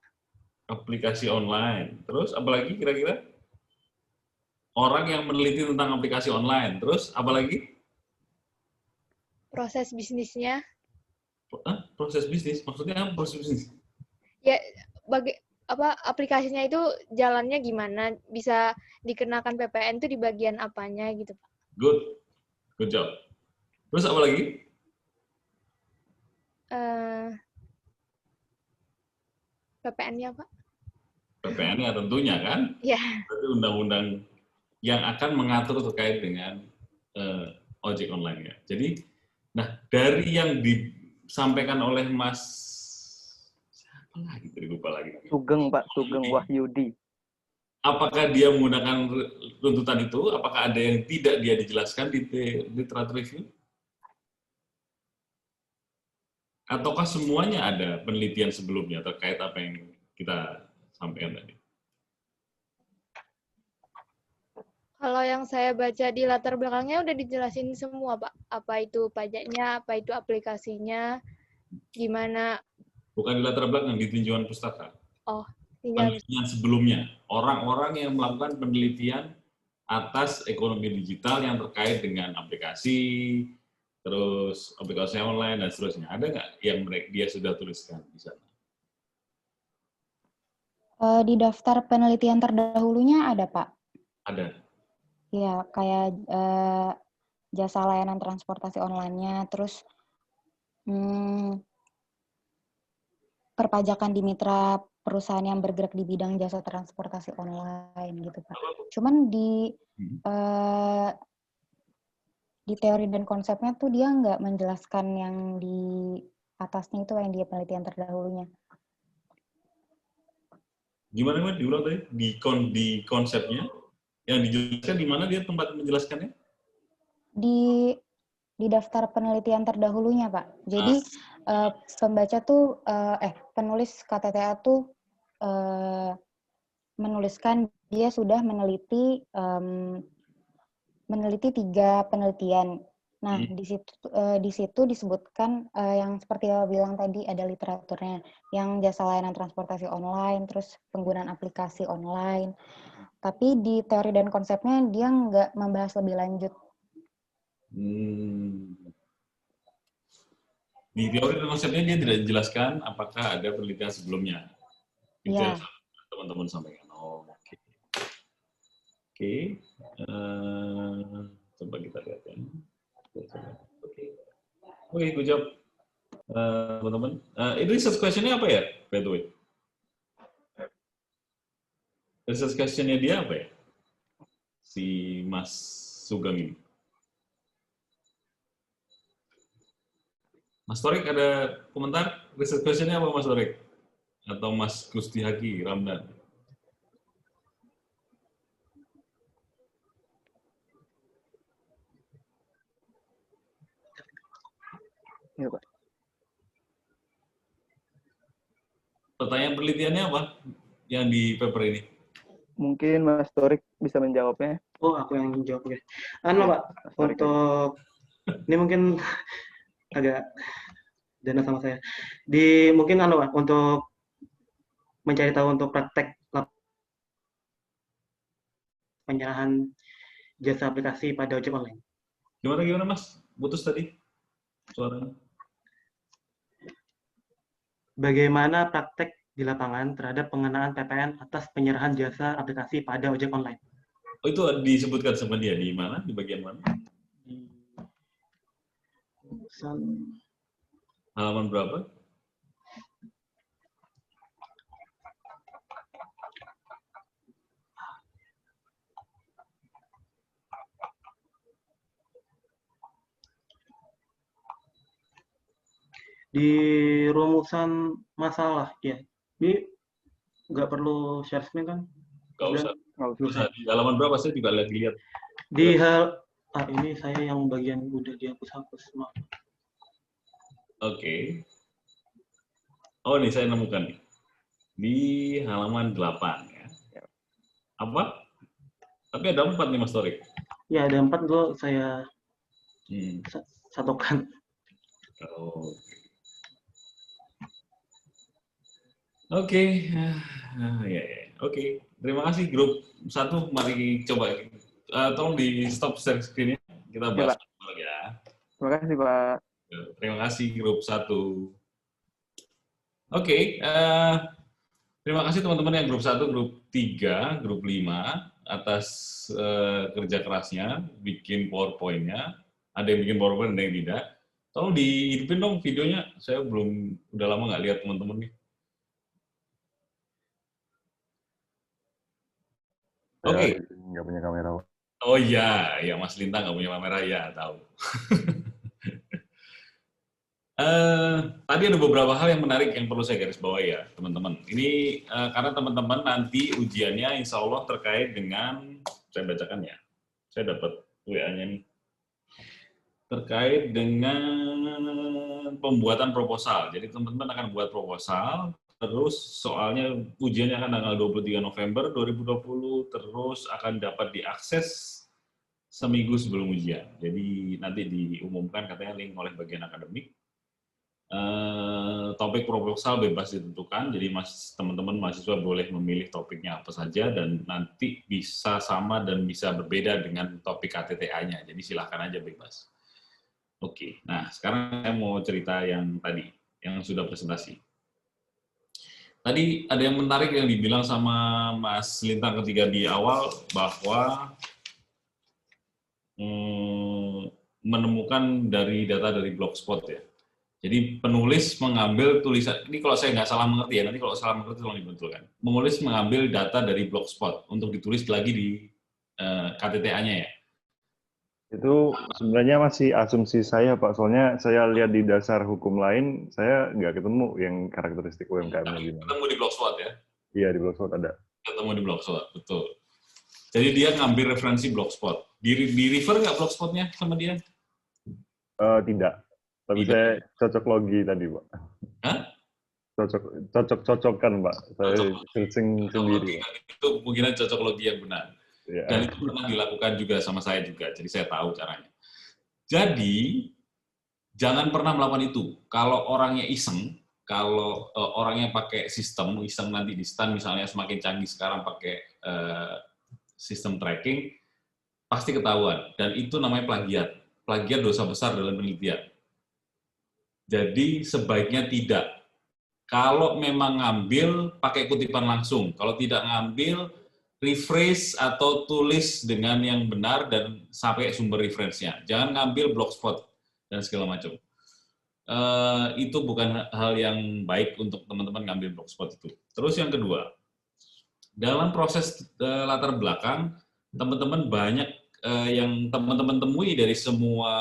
Aplikasi online. Terus apa lagi kira-kira? Orang yang meneliti tentang aplikasi online. Terus apa lagi? Proses bisnisnya. Proses bisnis? Maksudnya apa proses bisnis? Ya, aplikasinya itu jalannya gimana? Bisa dikenakan PPN itu di bagian apanya gitu, Pak? Good job. Terus apa lagi? PPN-nya, Pak. PPN-nya tentunya kan? Iya. Berarti undang-undang yang akan mengatur terkait dengan ojek online ya. Jadi, nah dari yang disampaikan oleh Mas lagi tadi lupa lagi. Sugeng, Pak. Sugeng Wahyudi. Apakah dia menggunakan runtutan itu? Apakah ada yang tidak dia dijelaskan di literatur review? Ataukah semuanya ada penelitian sebelumnya terkait apa yang kita sampaikan tadi? Kalau yang saya baca di latar belakangnya udah dijelasin semua, Pak. Apa itu pajaknya, apa itu aplikasinya, gimana. Bukan di latar belakang, di tinjauan pustaka. Oh, tinjauan Penelitian sebelumnya. Orang-orang yang melakukan penelitian atas ekonomi digital yang terkait dengan aplikasi, terus aplikasi online, dan seterusnya. Ada nggak yang dia sudah tuliskan di sana? Di daftar penelitian terdahulunya ada, Pak. Ada. Ya, kayak jasa layanan transportasi online-nya, terus perpajakan di mitra perusahaan yang bergerak di bidang jasa transportasi online gitu, Pak. Cuman di teori dan konsepnya tuh dia nggak menjelaskan yang di atasnya itu yang dia penelitian terdahulunya. Gimana diulang tadi? Di konsepnya? Yang dijelaskan di mana dia tempat menjelaskannya? Di daftar penelitian terdahulunya, Pak. Jadi pembaca tuh penulis KTTA tuh menuliskan dia sudah meneliti 3 penelitian. Nah, di situ disebutkan yang seperti yang bilang tadi ada literaturnya, yang jasa layanan transportasi online, terus penggunaan aplikasi online. Tapi di teori dan konsepnya dia nggak membahas lebih lanjut. Di teori dan konsepnya dia tidak dijelaskan apakah ada penelitian sebelumnya. Itu yang teman-teman sampaikan. Oh, oke. Oke. Coba kita lihat ya. Oke, good job. Teman-teman. Itu research question-nya apa ya, by the way? Research question-nya dia apa ya? Si Mas Sugeng ini. Mas Torik ada komentar? Research question-nya apa, Mas Torik? Atau Mas Gusti Haki Ramdan? Ya, Pak. Pertanyaan penelitiannya apa yang di paper ini? Mungkin Mas Torik bisa menjawabnya. Oh, aku yang jawab ya. Pak, untuk ini mungkin agak dana sama saya. Mungkin Pak, untuk mencari tahu untuk praktek penyerahan jasa aplikasi pada ojek online. Gimana Mas? Putus tadi suaranya. Bagaimana praktek di lapangan terhadap pengenaan PPN atas penyerahan jasa aplikasi pada ojek online? Oh, itu disebutkan sama dia di mana? Di bagian mana? Halaman berapa? Di rumusan masalah ya. Ini nggak perlu share screen kan? Nggak usah. Di halaman berapa saya juga lagi lihat. Di ini saya yang bagian udah dihapus-hapus, maaf. Oke. Oh, ini saya nemukan nih. Di halaman 8 ya. Apa? Tapi ada 4 nih Mas Torik. Ya, ada 4 dulu saya satukan. Oh. Oke. Ya. Oke. Terima kasih grup 1. Mari coba tolong di stop share screen-nya. Kita bahas ya. Terima kasih, Pak. Terima kasih grup 1. Oke. Terima kasih teman-teman yang grup 1, grup 3, grup 5 atas kerja kerasnya bikin PowerPoint-nya. Ada yang bikin PowerPoint, ada yang tidak. Tolong dihidupin dong videonya. Saya udah lama nggak lihat teman-teman nih. Oke. Nggak punya kamera. Oh iya, Mas Lintang nggak punya kamera, ya tahu. Tadi ada beberapa hal yang menarik yang perlu saya garis bawahi ya, teman-teman. Ini karena teman-teman nanti ujiannya insya Allah terkait dengan, saya bacakan ya, saya dapat WA-nya nih, terkait dengan pembuatan proposal. Jadi teman-teman akan buat proposal, terus soalnya ujiannya akan tanggal 23 November 2020, terus akan dapat diakses seminggu sebelum ujian. Jadi nanti diumumkan katanya link oleh bagian akademik. Topik proposal bebas ditentukan, jadi teman-teman mahasiswa boleh memilih topiknya apa saja dan nanti bisa sama dan bisa berbeda dengan topik KTTA-nya, jadi silahkan aja bebas. Oke, nah sekarang saya mau cerita yang tadi, yang sudah presentasi. Tadi ada yang menarik yang dibilang sama Mas Lintang ketika di awal, bahwa menemukan dari data dari Blogspot ya. Jadi penulis mengambil tulisan, ini kalau saya nggak salah mengerti ya, nanti kalau salah mengerti tolong dibetulkan. Penulis mengambil data dari Blogspot untuk ditulis lagi di KTTA-nya ya. Itu sebenarnya masih asumsi saya, Pak. Soalnya saya lihat di dasar hukum lain, saya nggak ketemu yang karakteristik UMKM-nya gimana. Ketemu di Blogspot ya? Iya, di Blogspot ada. Ketemu di Blogspot, betul. Jadi dia ngambil referensi Blogspot. Di refer nggak Blogspot-nya sama dia? Tidak. Tapi saya cocok logi tadi, Pak. Hah? Cocok-cocokan, Pak. Saya searching sendiri. Itu mungkin cocok logi yang benar. Ya. Dan itu pernah dilakukan juga sama saya juga, jadi saya tahu caranya. Jadi, jangan pernah melakukan itu. Kalau orangnya iseng, kalau orangnya pakai sistem, iseng nanti di STAN misalnya semakin canggih sekarang pakai sistem tracking, pasti ketahuan. Dan itu namanya plagiat. Plagiat dosa besar dalam penelitian. Jadi sebaiknya tidak. Kalau memang ngambil, pakai kutipan langsung. Kalau tidak ngambil, rephrase atau tulis dengan yang benar dan sampai sumber referensinya. Jangan ngambil Blogspot dan segala macam. Itu bukan hal yang baik untuk teman-teman ngambil Blogspot itu. Terus yang kedua, dalam proses latar belakang, teman-teman banyak yang teman-teman temui dari semua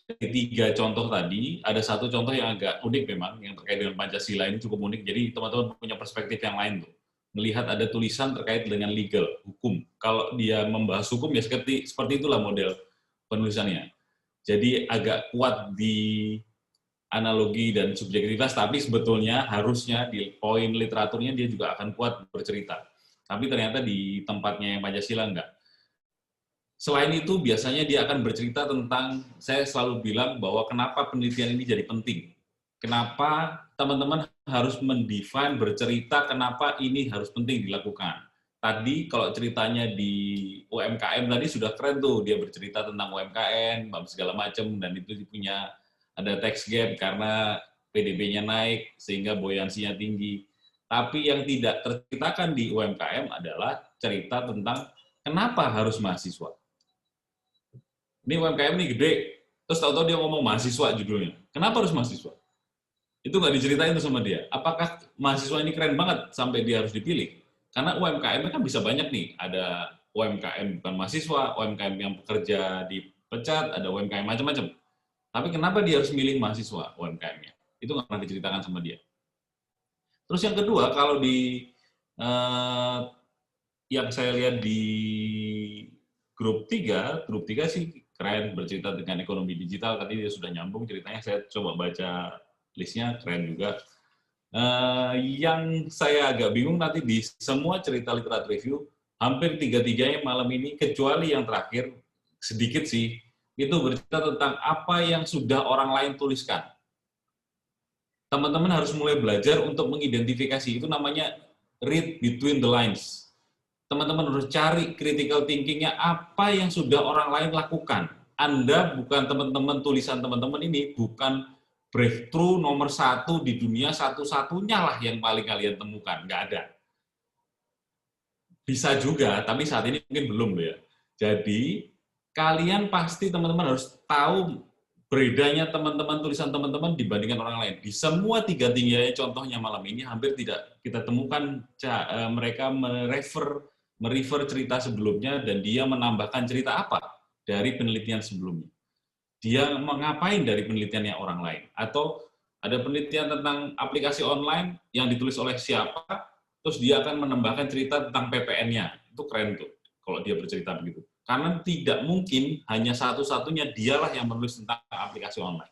tiga contoh tadi, ada satu contoh yang agak unik memang, yang terkait dengan Pancasila ini cukup unik, jadi teman-teman punya perspektif yang lain tuh. Melihat ada tulisan terkait dengan legal, hukum. Kalau dia membahas hukum, ya seperti itulah model penulisannya. Jadi agak kuat di analogi dan subjektivitas, tapi sebetulnya harusnya di poin literaturnya dia juga akan kuat bercerita. Tapi ternyata di tempatnya yang Pancasila enggak. Selain itu, biasanya dia akan bercerita tentang, saya selalu bilang bahwa kenapa penelitian ini jadi penting. Kenapa teman-teman harus mendefine, bercerita kenapa ini harus penting dilakukan. Tadi kalau ceritanya di UMKM tadi sudah keren tuh, dia bercerita tentang UMKM, segala macam, dan itu punya ada tax gap karena PDB-nya naik, sehingga buoyansinya tinggi. Tapi yang tidak terceritakan di UMKM adalah cerita tentang kenapa harus mahasiswa. Ini UMKM ini gede, terus tahu-tahu dia ngomong mahasiswa judulnya. Kenapa harus mahasiswa? Itu nggak diceritain tuh sama dia. Apakah mahasiswa ini keren banget sampai dia harus dipilih? Karena UMKM kan bisa banyak nih. Ada UMKM bukan mahasiswa, UMKM yang pekerja dipecat, ada UMKM macam-macam. Tapi kenapa dia harus milih mahasiswa UMKM-nya? Itu nggak pernah diceritakan sama dia. Terus yang kedua, kalau di yang saya lihat di grup 3 sih keren, bercerita dengan ekonomi digital, tadi dia sudah nyambung ceritanya, saya coba baca listnya, keren juga. Yang saya agak bingung nanti di semua cerita literatur review, hampir tiga-tiganya malam ini, kecuali yang terakhir, sedikit sih, itu bercerita tentang apa yang sudah orang lain tuliskan. Teman-teman harus mulai belajar untuk mengidentifikasi, itu namanya read between the lines. Teman-teman harus cari critical thinking-nya apa yang sudah orang lain lakukan. Anda bukan teman-teman, tulisan teman-teman ini bukan breakthrough nomor 1 di dunia, satu-satunya lah yang paling kalian temukan. Nggak ada. Bisa juga, tapi saat ini mungkin belum ya. Jadi, kalian pasti teman-teman harus tahu beredanya teman-teman, tulisan teman-teman dibandingkan orang lain. Di semua tiga-tiganya contohnya malam ini, hampir tidak kita temukan mereka merefer cerita sebelumnya dan dia menambahkan cerita apa dari penelitian sebelumnya. dia mengapain dari penelitiannya orang lain. Atau ada penelitian tentang aplikasi online yang ditulis oleh siapa, terus dia akan menambahkan cerita tentang PPN-nya. Itu keren tuh, kalau dia bercerita begitu. Karena tidak mungkin hanya satu-satunya dialah yang menulis tentang aplikasi online.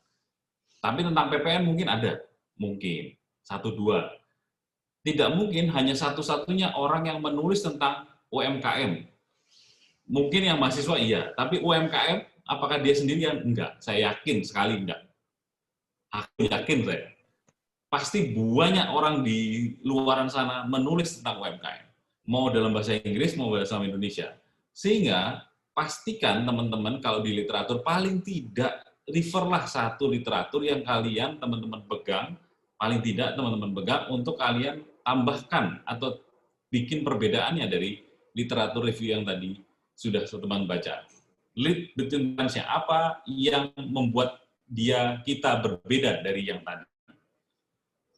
Tapi tentang PPN mungkin ada, mungkin. 1-2. Tidak mungkin hanya satu-satunya orang yang menulis tentang UMKM. Mungkin yang mahasiswa iya, tapi UMKM apakah dia sendirian? Enggak, saya yakin sekali enggak. Aku yakin saya. Pasti banyak orang di luaran sana menulis tentang UMKM. Mau dalam bahasa Inggris, mau bahasa Indonesia. Sehingga pastikan teman-teman kalau di literatur paling tidak referlah satu literatur yang kalian teman-teman pegang, paling tidak teman-teman pegang untuk kalian tambahkan atau bikin perbedaannya dari literatur review yang tadi sudah teman baca. Lead between apa yang membuat kita berbeda dari yang tadi.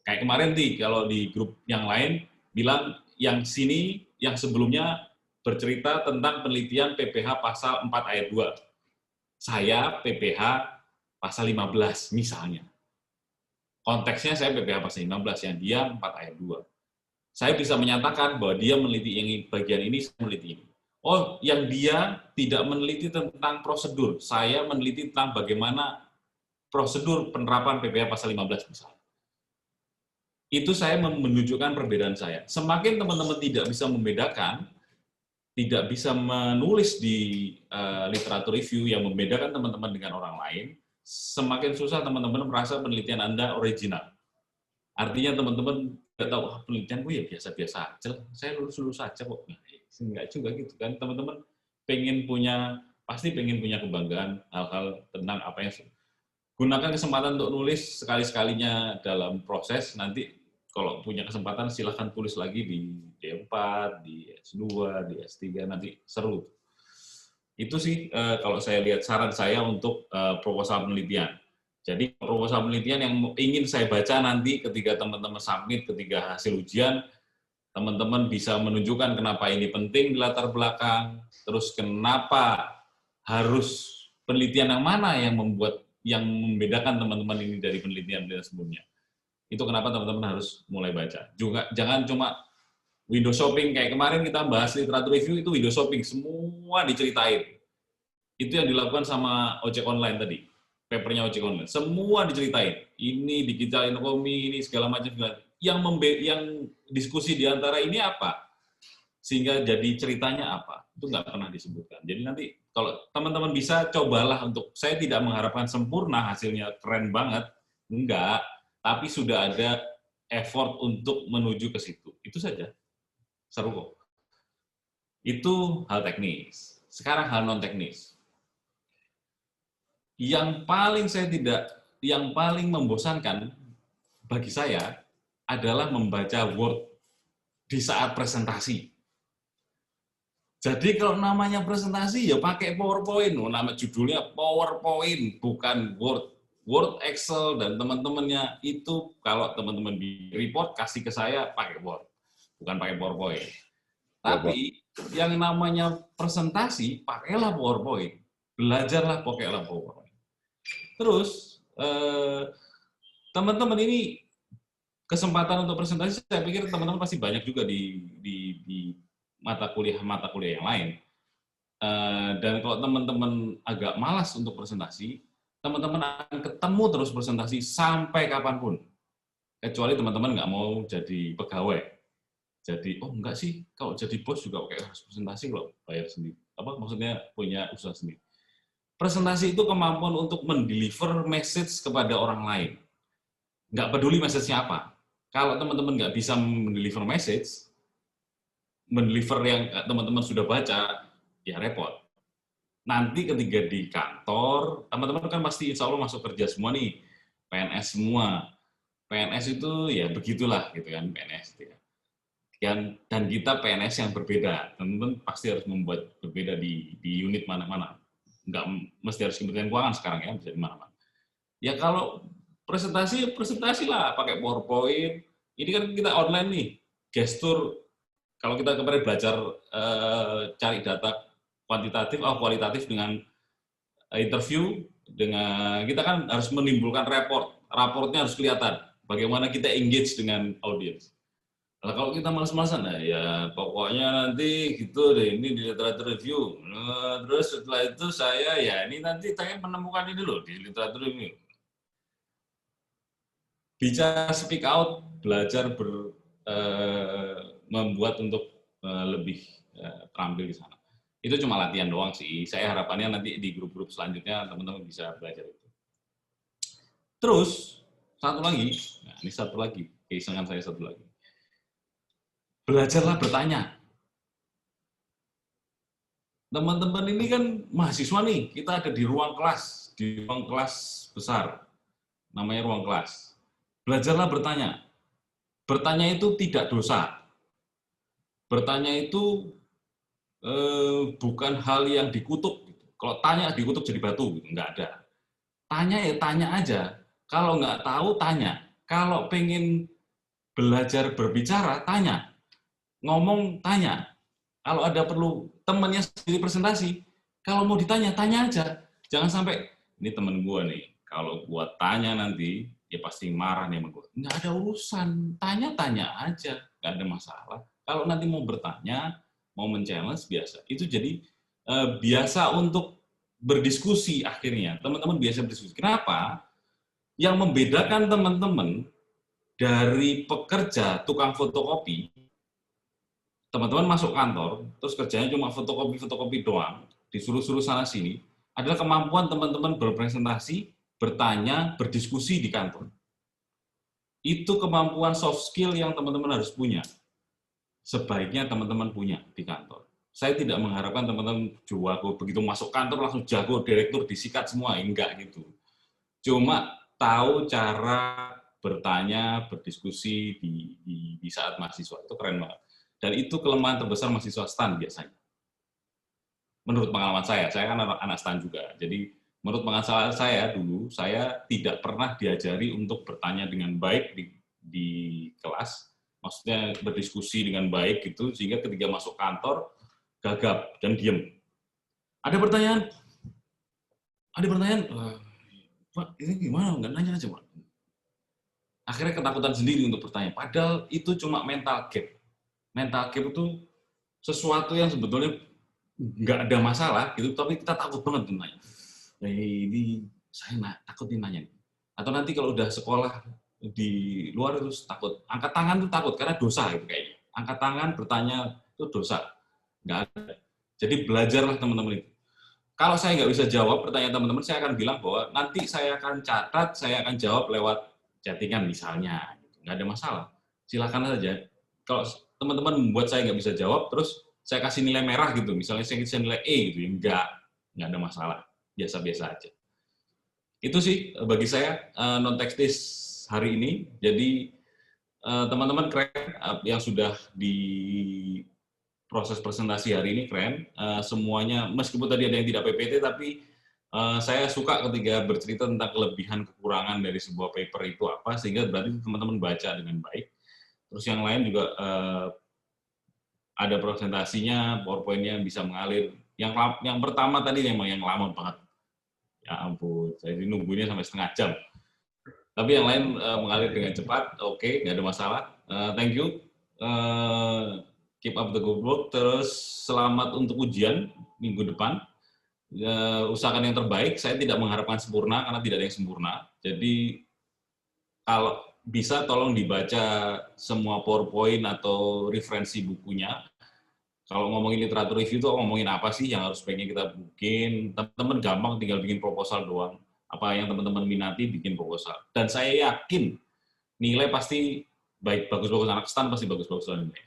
Kayak kemarin nih, kalau di grup yang lain bilang yang sini, yang sebelumnya bercerita tentang penelitian PPH pasal 4 ayat 2. Saya PPH pasal 15 misalnya. Konteksnya saya PPH pasal 15, yang dia 4 ayat 2. Saya bisa menyatakan bahwa dia meneliti yang bagian ini, saya meneliti ini. Oh, yang dia tidak meneliti tentang prosedur, saya meneliti tentang bagaimana prosedur penerapan PPH pasal 15 misalnya. Itu saya menunjukkan perbedaan saya. Semakin teman-teman tidak bisa membedakan, tidak bisa menulis di literatur review yang membedakan teman-teman dengan orang lain, semakin susah teman-teman merasa penelitian Anda original. Artinya teman-teman tidak tahu, penelitian gue ya biasa-biasa aja, saya lulus-lulus aja kok. Nah, enggak juga gitu kan. Teman-teman pasti pengen punya kebanggaan hal-hal tentang apa yang gunakan kesempatan untuk nulis sekali-sekalinya dalam proses. Nanti kalau punya kesempatan silahkan tulis lagi di D4, di S2, di S3, nanti seru. Itu sih kalau saya lihat saran saya untuk proposal penelitian. Jadi proposal penelitian yang ingin saya baca nanti ketika teman-teman submit, ketika hasil ujian, teman-teman bisa menunjukkan kenapa ini penting di latar belakang, terus kenapa harus penelitian yang mana yang membedakan teman-teman ini dari penelitian sebelumnya. Itu kenapa teman-teman harus mulai baca. Juga jangan cuma window shopping, kayak kemarin kita bahas literatur review, itu window shopping, semua diceritain. Itu yang dilakukan sama ojek online tadi, papernya ojek online. Semua diceritain. Ini digital economy, ini segala macam. Yang diskusi di antara ini apa? Sehingga jadi ceritanya apa? Itu nggak pernah disebutkan. Jadi nanti kalau teman-teman bisa, cobalah untuk, saya tidak mengharapkan sempurna, hasilnya keren banget. Enggak. Tapi sudah ada effort untuk menuju ke situ. Itu saja. Seru kok. Itu hal teknis. Sekarang hal non-teknis. Yang paling membosankan bagi saya adalah membaca Word di saat presentasi. Jadi kalau namanya presentasi ya pakai PowerPoint. Nama judulnya PowerPoint, bukan Word. Word, Excel, dan teman-temannya itu kalau teman-teman di report kasih ke saya pakai Word, bukan pakai PowerPoint. Tapi yang namanya presentasi pakailah PowerPoint, belajarlah pakailah PowerPoint. Terus teman-teman ini kesempatan untuk presentasi, saya pikir teman-teman pasti banyak juga di mata kuliah yang lain. Dan kalau teman-teman agak malas untuk presentasi, teman-teman akan ketemu terus presentasi sampai kapanpun. Kecuali teman-teman nggak mau jadi pegawai. Jadi, oh enggak sih, kalau jadi bos juga kayak harus presentasi kalau bayar sendiri. Maksudnya punya usaha sendiri. Presentasi itu kemampuan untuk mendeliver message kepada orang lain. Nggak peduli message-nya apa. Kalau teman-teman nggak bisa mendeliver message, mendeliver yang teman-teman sudah baca, ya repot. Nanti ketika di kantor, teman-teman kan pasti insya Allah masuk kerja semua nih, PNS semua. PNS itu ya begitulah gitu kan, PNS. Gitu ya. Dan kita PNS yang berbeda, teman-teman pasti harus membuat berbeda di unit mana-mana. Nggak mesti harus Kementerian Keuangan sekarang ya, bisa di mana-mana. Ya kalau presentasi lah, pakai PowerPoint. Ini kan kita online nih, gestur. Kalau kita kemarin belajar cari data kualitatif dengan interview, dengan kita kan harus menimbulkan raportnya harus kelihatan. Bagaimana kita engage dengan audiens. Nah, kalau kita malas-malasan, nah ya pokoknya nanti gitu deh, ini di literatur review. Nah, terus setelah itu saya ya ini nanti saya menemukan ini loh di literatur review. Bicara speak out, belajar membuat untuk lebih terampil di sana. Itu cuma latihan doang sih. Saya harapannya nanti di grup-grup selanjutnya teman-teman bisa belajar itu. Terus satu lagi, nah ini satu lagi, keisengan saya satu lagi. Belajarlah bertanya. Teman-teman ini kan mahasiswa nih, kita ada di ruang kelas besar, namanya ruang kelas. Belajarlah bertanya. Bertanya itu tidak dosa. Bertanya itu bukan hal yang dikutuk. Kalau tanya dikutuk jadi batu, nggak ada. Tanya ya tanya aja. Kalau nggak tahu, tanya. Kalau pengen belajar berbicara, tanya. Ngomong, tanya. Kalau ada perlu temannya sendiri presentasi, kalau mau ditanya, tanya aja. Jangan sampai, ini temen gue nih, kalau gue tanya nanti, ya pasti marah nih sama gue. Nggak ada urusan, tanya-tanya aja. Nggak ada masalah. Kalau nanti mau bertanya, mau men-challenge, biasa. Itu jadi biasa untuk berdiskusi akhirnya. Teman-teman biasa berdiskusi. Kenapa? Yang membedakan teman-teman dari pekerja tukang fotokopi, teman-teman masuk kantor, terus kerjanya cuma fotokopi doang, disuruh-suruh sana-sini, adalah kemampuan teman-teman berpresentasi, bertanya, berdiskusi di kantor. Itu kemampuan soft skill yang teman-teman harus punya. Sebaiknya teman-teman punya di kantor. Saya tidak mengharapkan teman-teman jago, begitu masuk kantor langsung jago, direktur disikat semua, enggak gitu. Cuma tahu cara bertanya, berdiskusi di saat mahasiswa, itu keren banget. Dan itu kelemahan terbesar mahasiswa STAN biasanya. Menurut pengalaman saya kan anak STAN juga. Jadi menurut pengalaman saya dulu, saya tidak pernah diajari untuk bertanya dengan baik di kelas, maksudnya berdiskusi dengan baik gitu, sehingga ketika masuk kantor gagap dan diem. Ada pertanyaan, Pak, ini gimana? Nggak nanya aja, Pak. Akhirnya ketakutan sendiri untuk bertanya. Padahal itu cuma mental gap. Mental gap itu sesuatu yang sebetulnya nggak ada masalah, gitu, tapi kita takut banget untuk nanya. Ini saya takut nanya. Atau nanti kalau udah sekolah di luar itu takut. Angkat tangan itu takut, karena dosa itu kayaknya. Angkat tangan, bertanya itu dosa. Nggak ada. Jadi belajarlah teman-teman itu. Kalau saya nggak bisa jawab pertanyaan teman-teman, saya akan bilang bahwa nanti saya akan catat, saya akan jawab lewat chattingan misalnya. Nggak ada masalah. Silakan saja. Kalau teman-teman membuat saya nggak bisa jawab, terus saya kasih nilai merah gitu, misalnya saya kasih nilai E gitu, nggak ada masalah. Biasa-biasa aja. Itu sih bagi saya non-teknis hari ini. Jadi teman-teman keren yang sudah di proses presentasi hari ini keren, semuanya meskipun tadi ada yang tidak PPT, tapi saya suka ketika bercerita tentang kelebihan kekurangan dari sebuah paper itu apa, sehingga berarti teman-teman baca dengan baik. Terus yang lain juga ada presentasinya, PowerPoint-nya bisa mengalir. Yang pertama tadi memang yang lama banget. Ya ampun, saya nunggunya sampai setengah jam. Tapi yang lain mengalir dengan cepat, oke, nggak ada masalah. Thank you. Keep up the good work, terus selamat untuk ujian minggu depan. Usahakan yang terbaik, saya tidak mengharapkan sempurna, karena tidak ada yang sempurna. Jadi, kalau bisa tolong dibaca semua PowerPoint atau referensi bukunya. Kalau ngomongin literatur review itu ngomongin apa sih yang harus pengen kita bikin. Teman-teman gampang tinggal bikin proposal doang. Apa yang teman-teman minati, bikin proposal. Dan saya yakin nilai pasti baik, bagus-bagus, anak STAN pasti bagus-bagus nilai.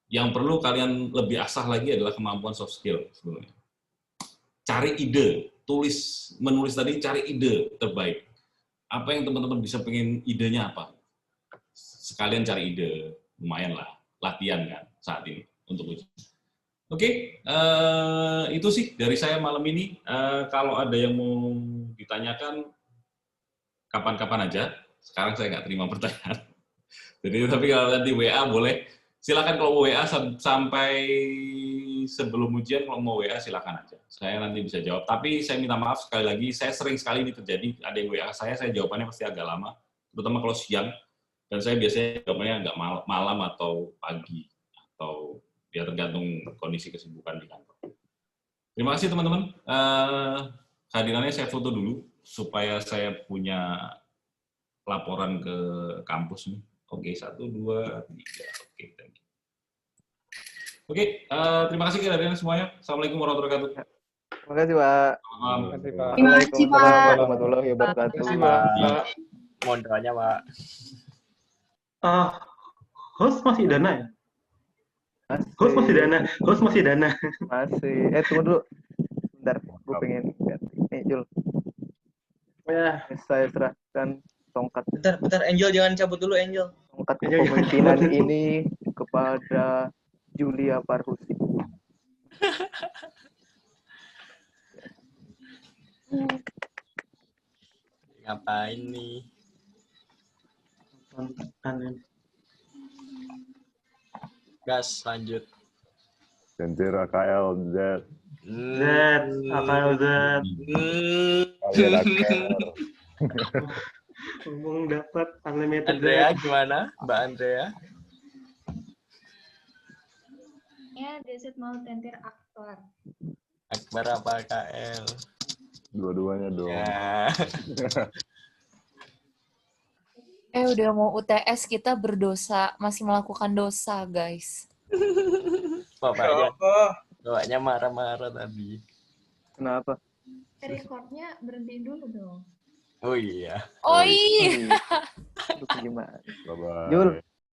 Yang perlu kalian lebih asah lagi adalah kemampuan soft skill sebenarnya. Cari ide, menulis tadi, cari ide terbaik. Apa yang teman-teman bisa pengen idenya apa? Sekalian cari ide, lumayan lah, latihan kan saat ini untuk ujian. Oke, itu sih dari saya malam ini. Kalau ada yang mau ditanyakan, kapan-kapan aja. Sekarang saya nggak terima pertanyaan. Jadi tapi kalau nanti WA boleh. Silakan kalau WA sampai sebelum ujian kalau mau WA silakan aja. Saya nanti bisa jawab. Tapi saya minta maaf sekali lagi, saya sering sekali ini terjadi. Ada yang WA saya jawabannya pasti agak lama, terutama kalau siang. Dan saya biasanya jawabannya agak malam atau pagi, atau ya tergantung kondisi kesibukan di kantor. Terima kasih teman-teman. Kehadirannya saya foto dulu supaya saya punya laporan ke kampus nih. Oke, 1, 2, 3. Oke, thank you. Oke, terima kasih kehadiran semuanya. Assalamualaikum warahmatullahi wabarakatuh. Terima kasih, Pak. Terima kasih, Pak. Waalaikumsalam warahmatullahi wabarakatuh, Pak. Mohon doanya, Pak. Host masih Dana ya? Masih. Host masih Dana. Masih. Tunggu dulu. Bentar, gue pengen lihat. Nih, Jul. Ya. Saya serahkan tongkat. Bentar, Angel jangan cabut dulu, Angel. Tongkat kepemimpinan ini kepada Julia Parhusi. Ngapain nih? Gas, lanjut. Sentir AKL Z. AKL Z. Kalian AKL. Ngomong dapat unlimited. Andrea gimana? Mbak Andrea? Ya, Deset mau tentir aktor. Akbar apa KL? Dua-duanya dong. Ya. Udah mau UTS kita berdosa, masih melakukan dosa, guys. Bapaknya marah-marah tadi. Kenapa? Recordnya berhenti dulu dong. Oh iya. Oh iya. Gimana? Bye-bye. Jul,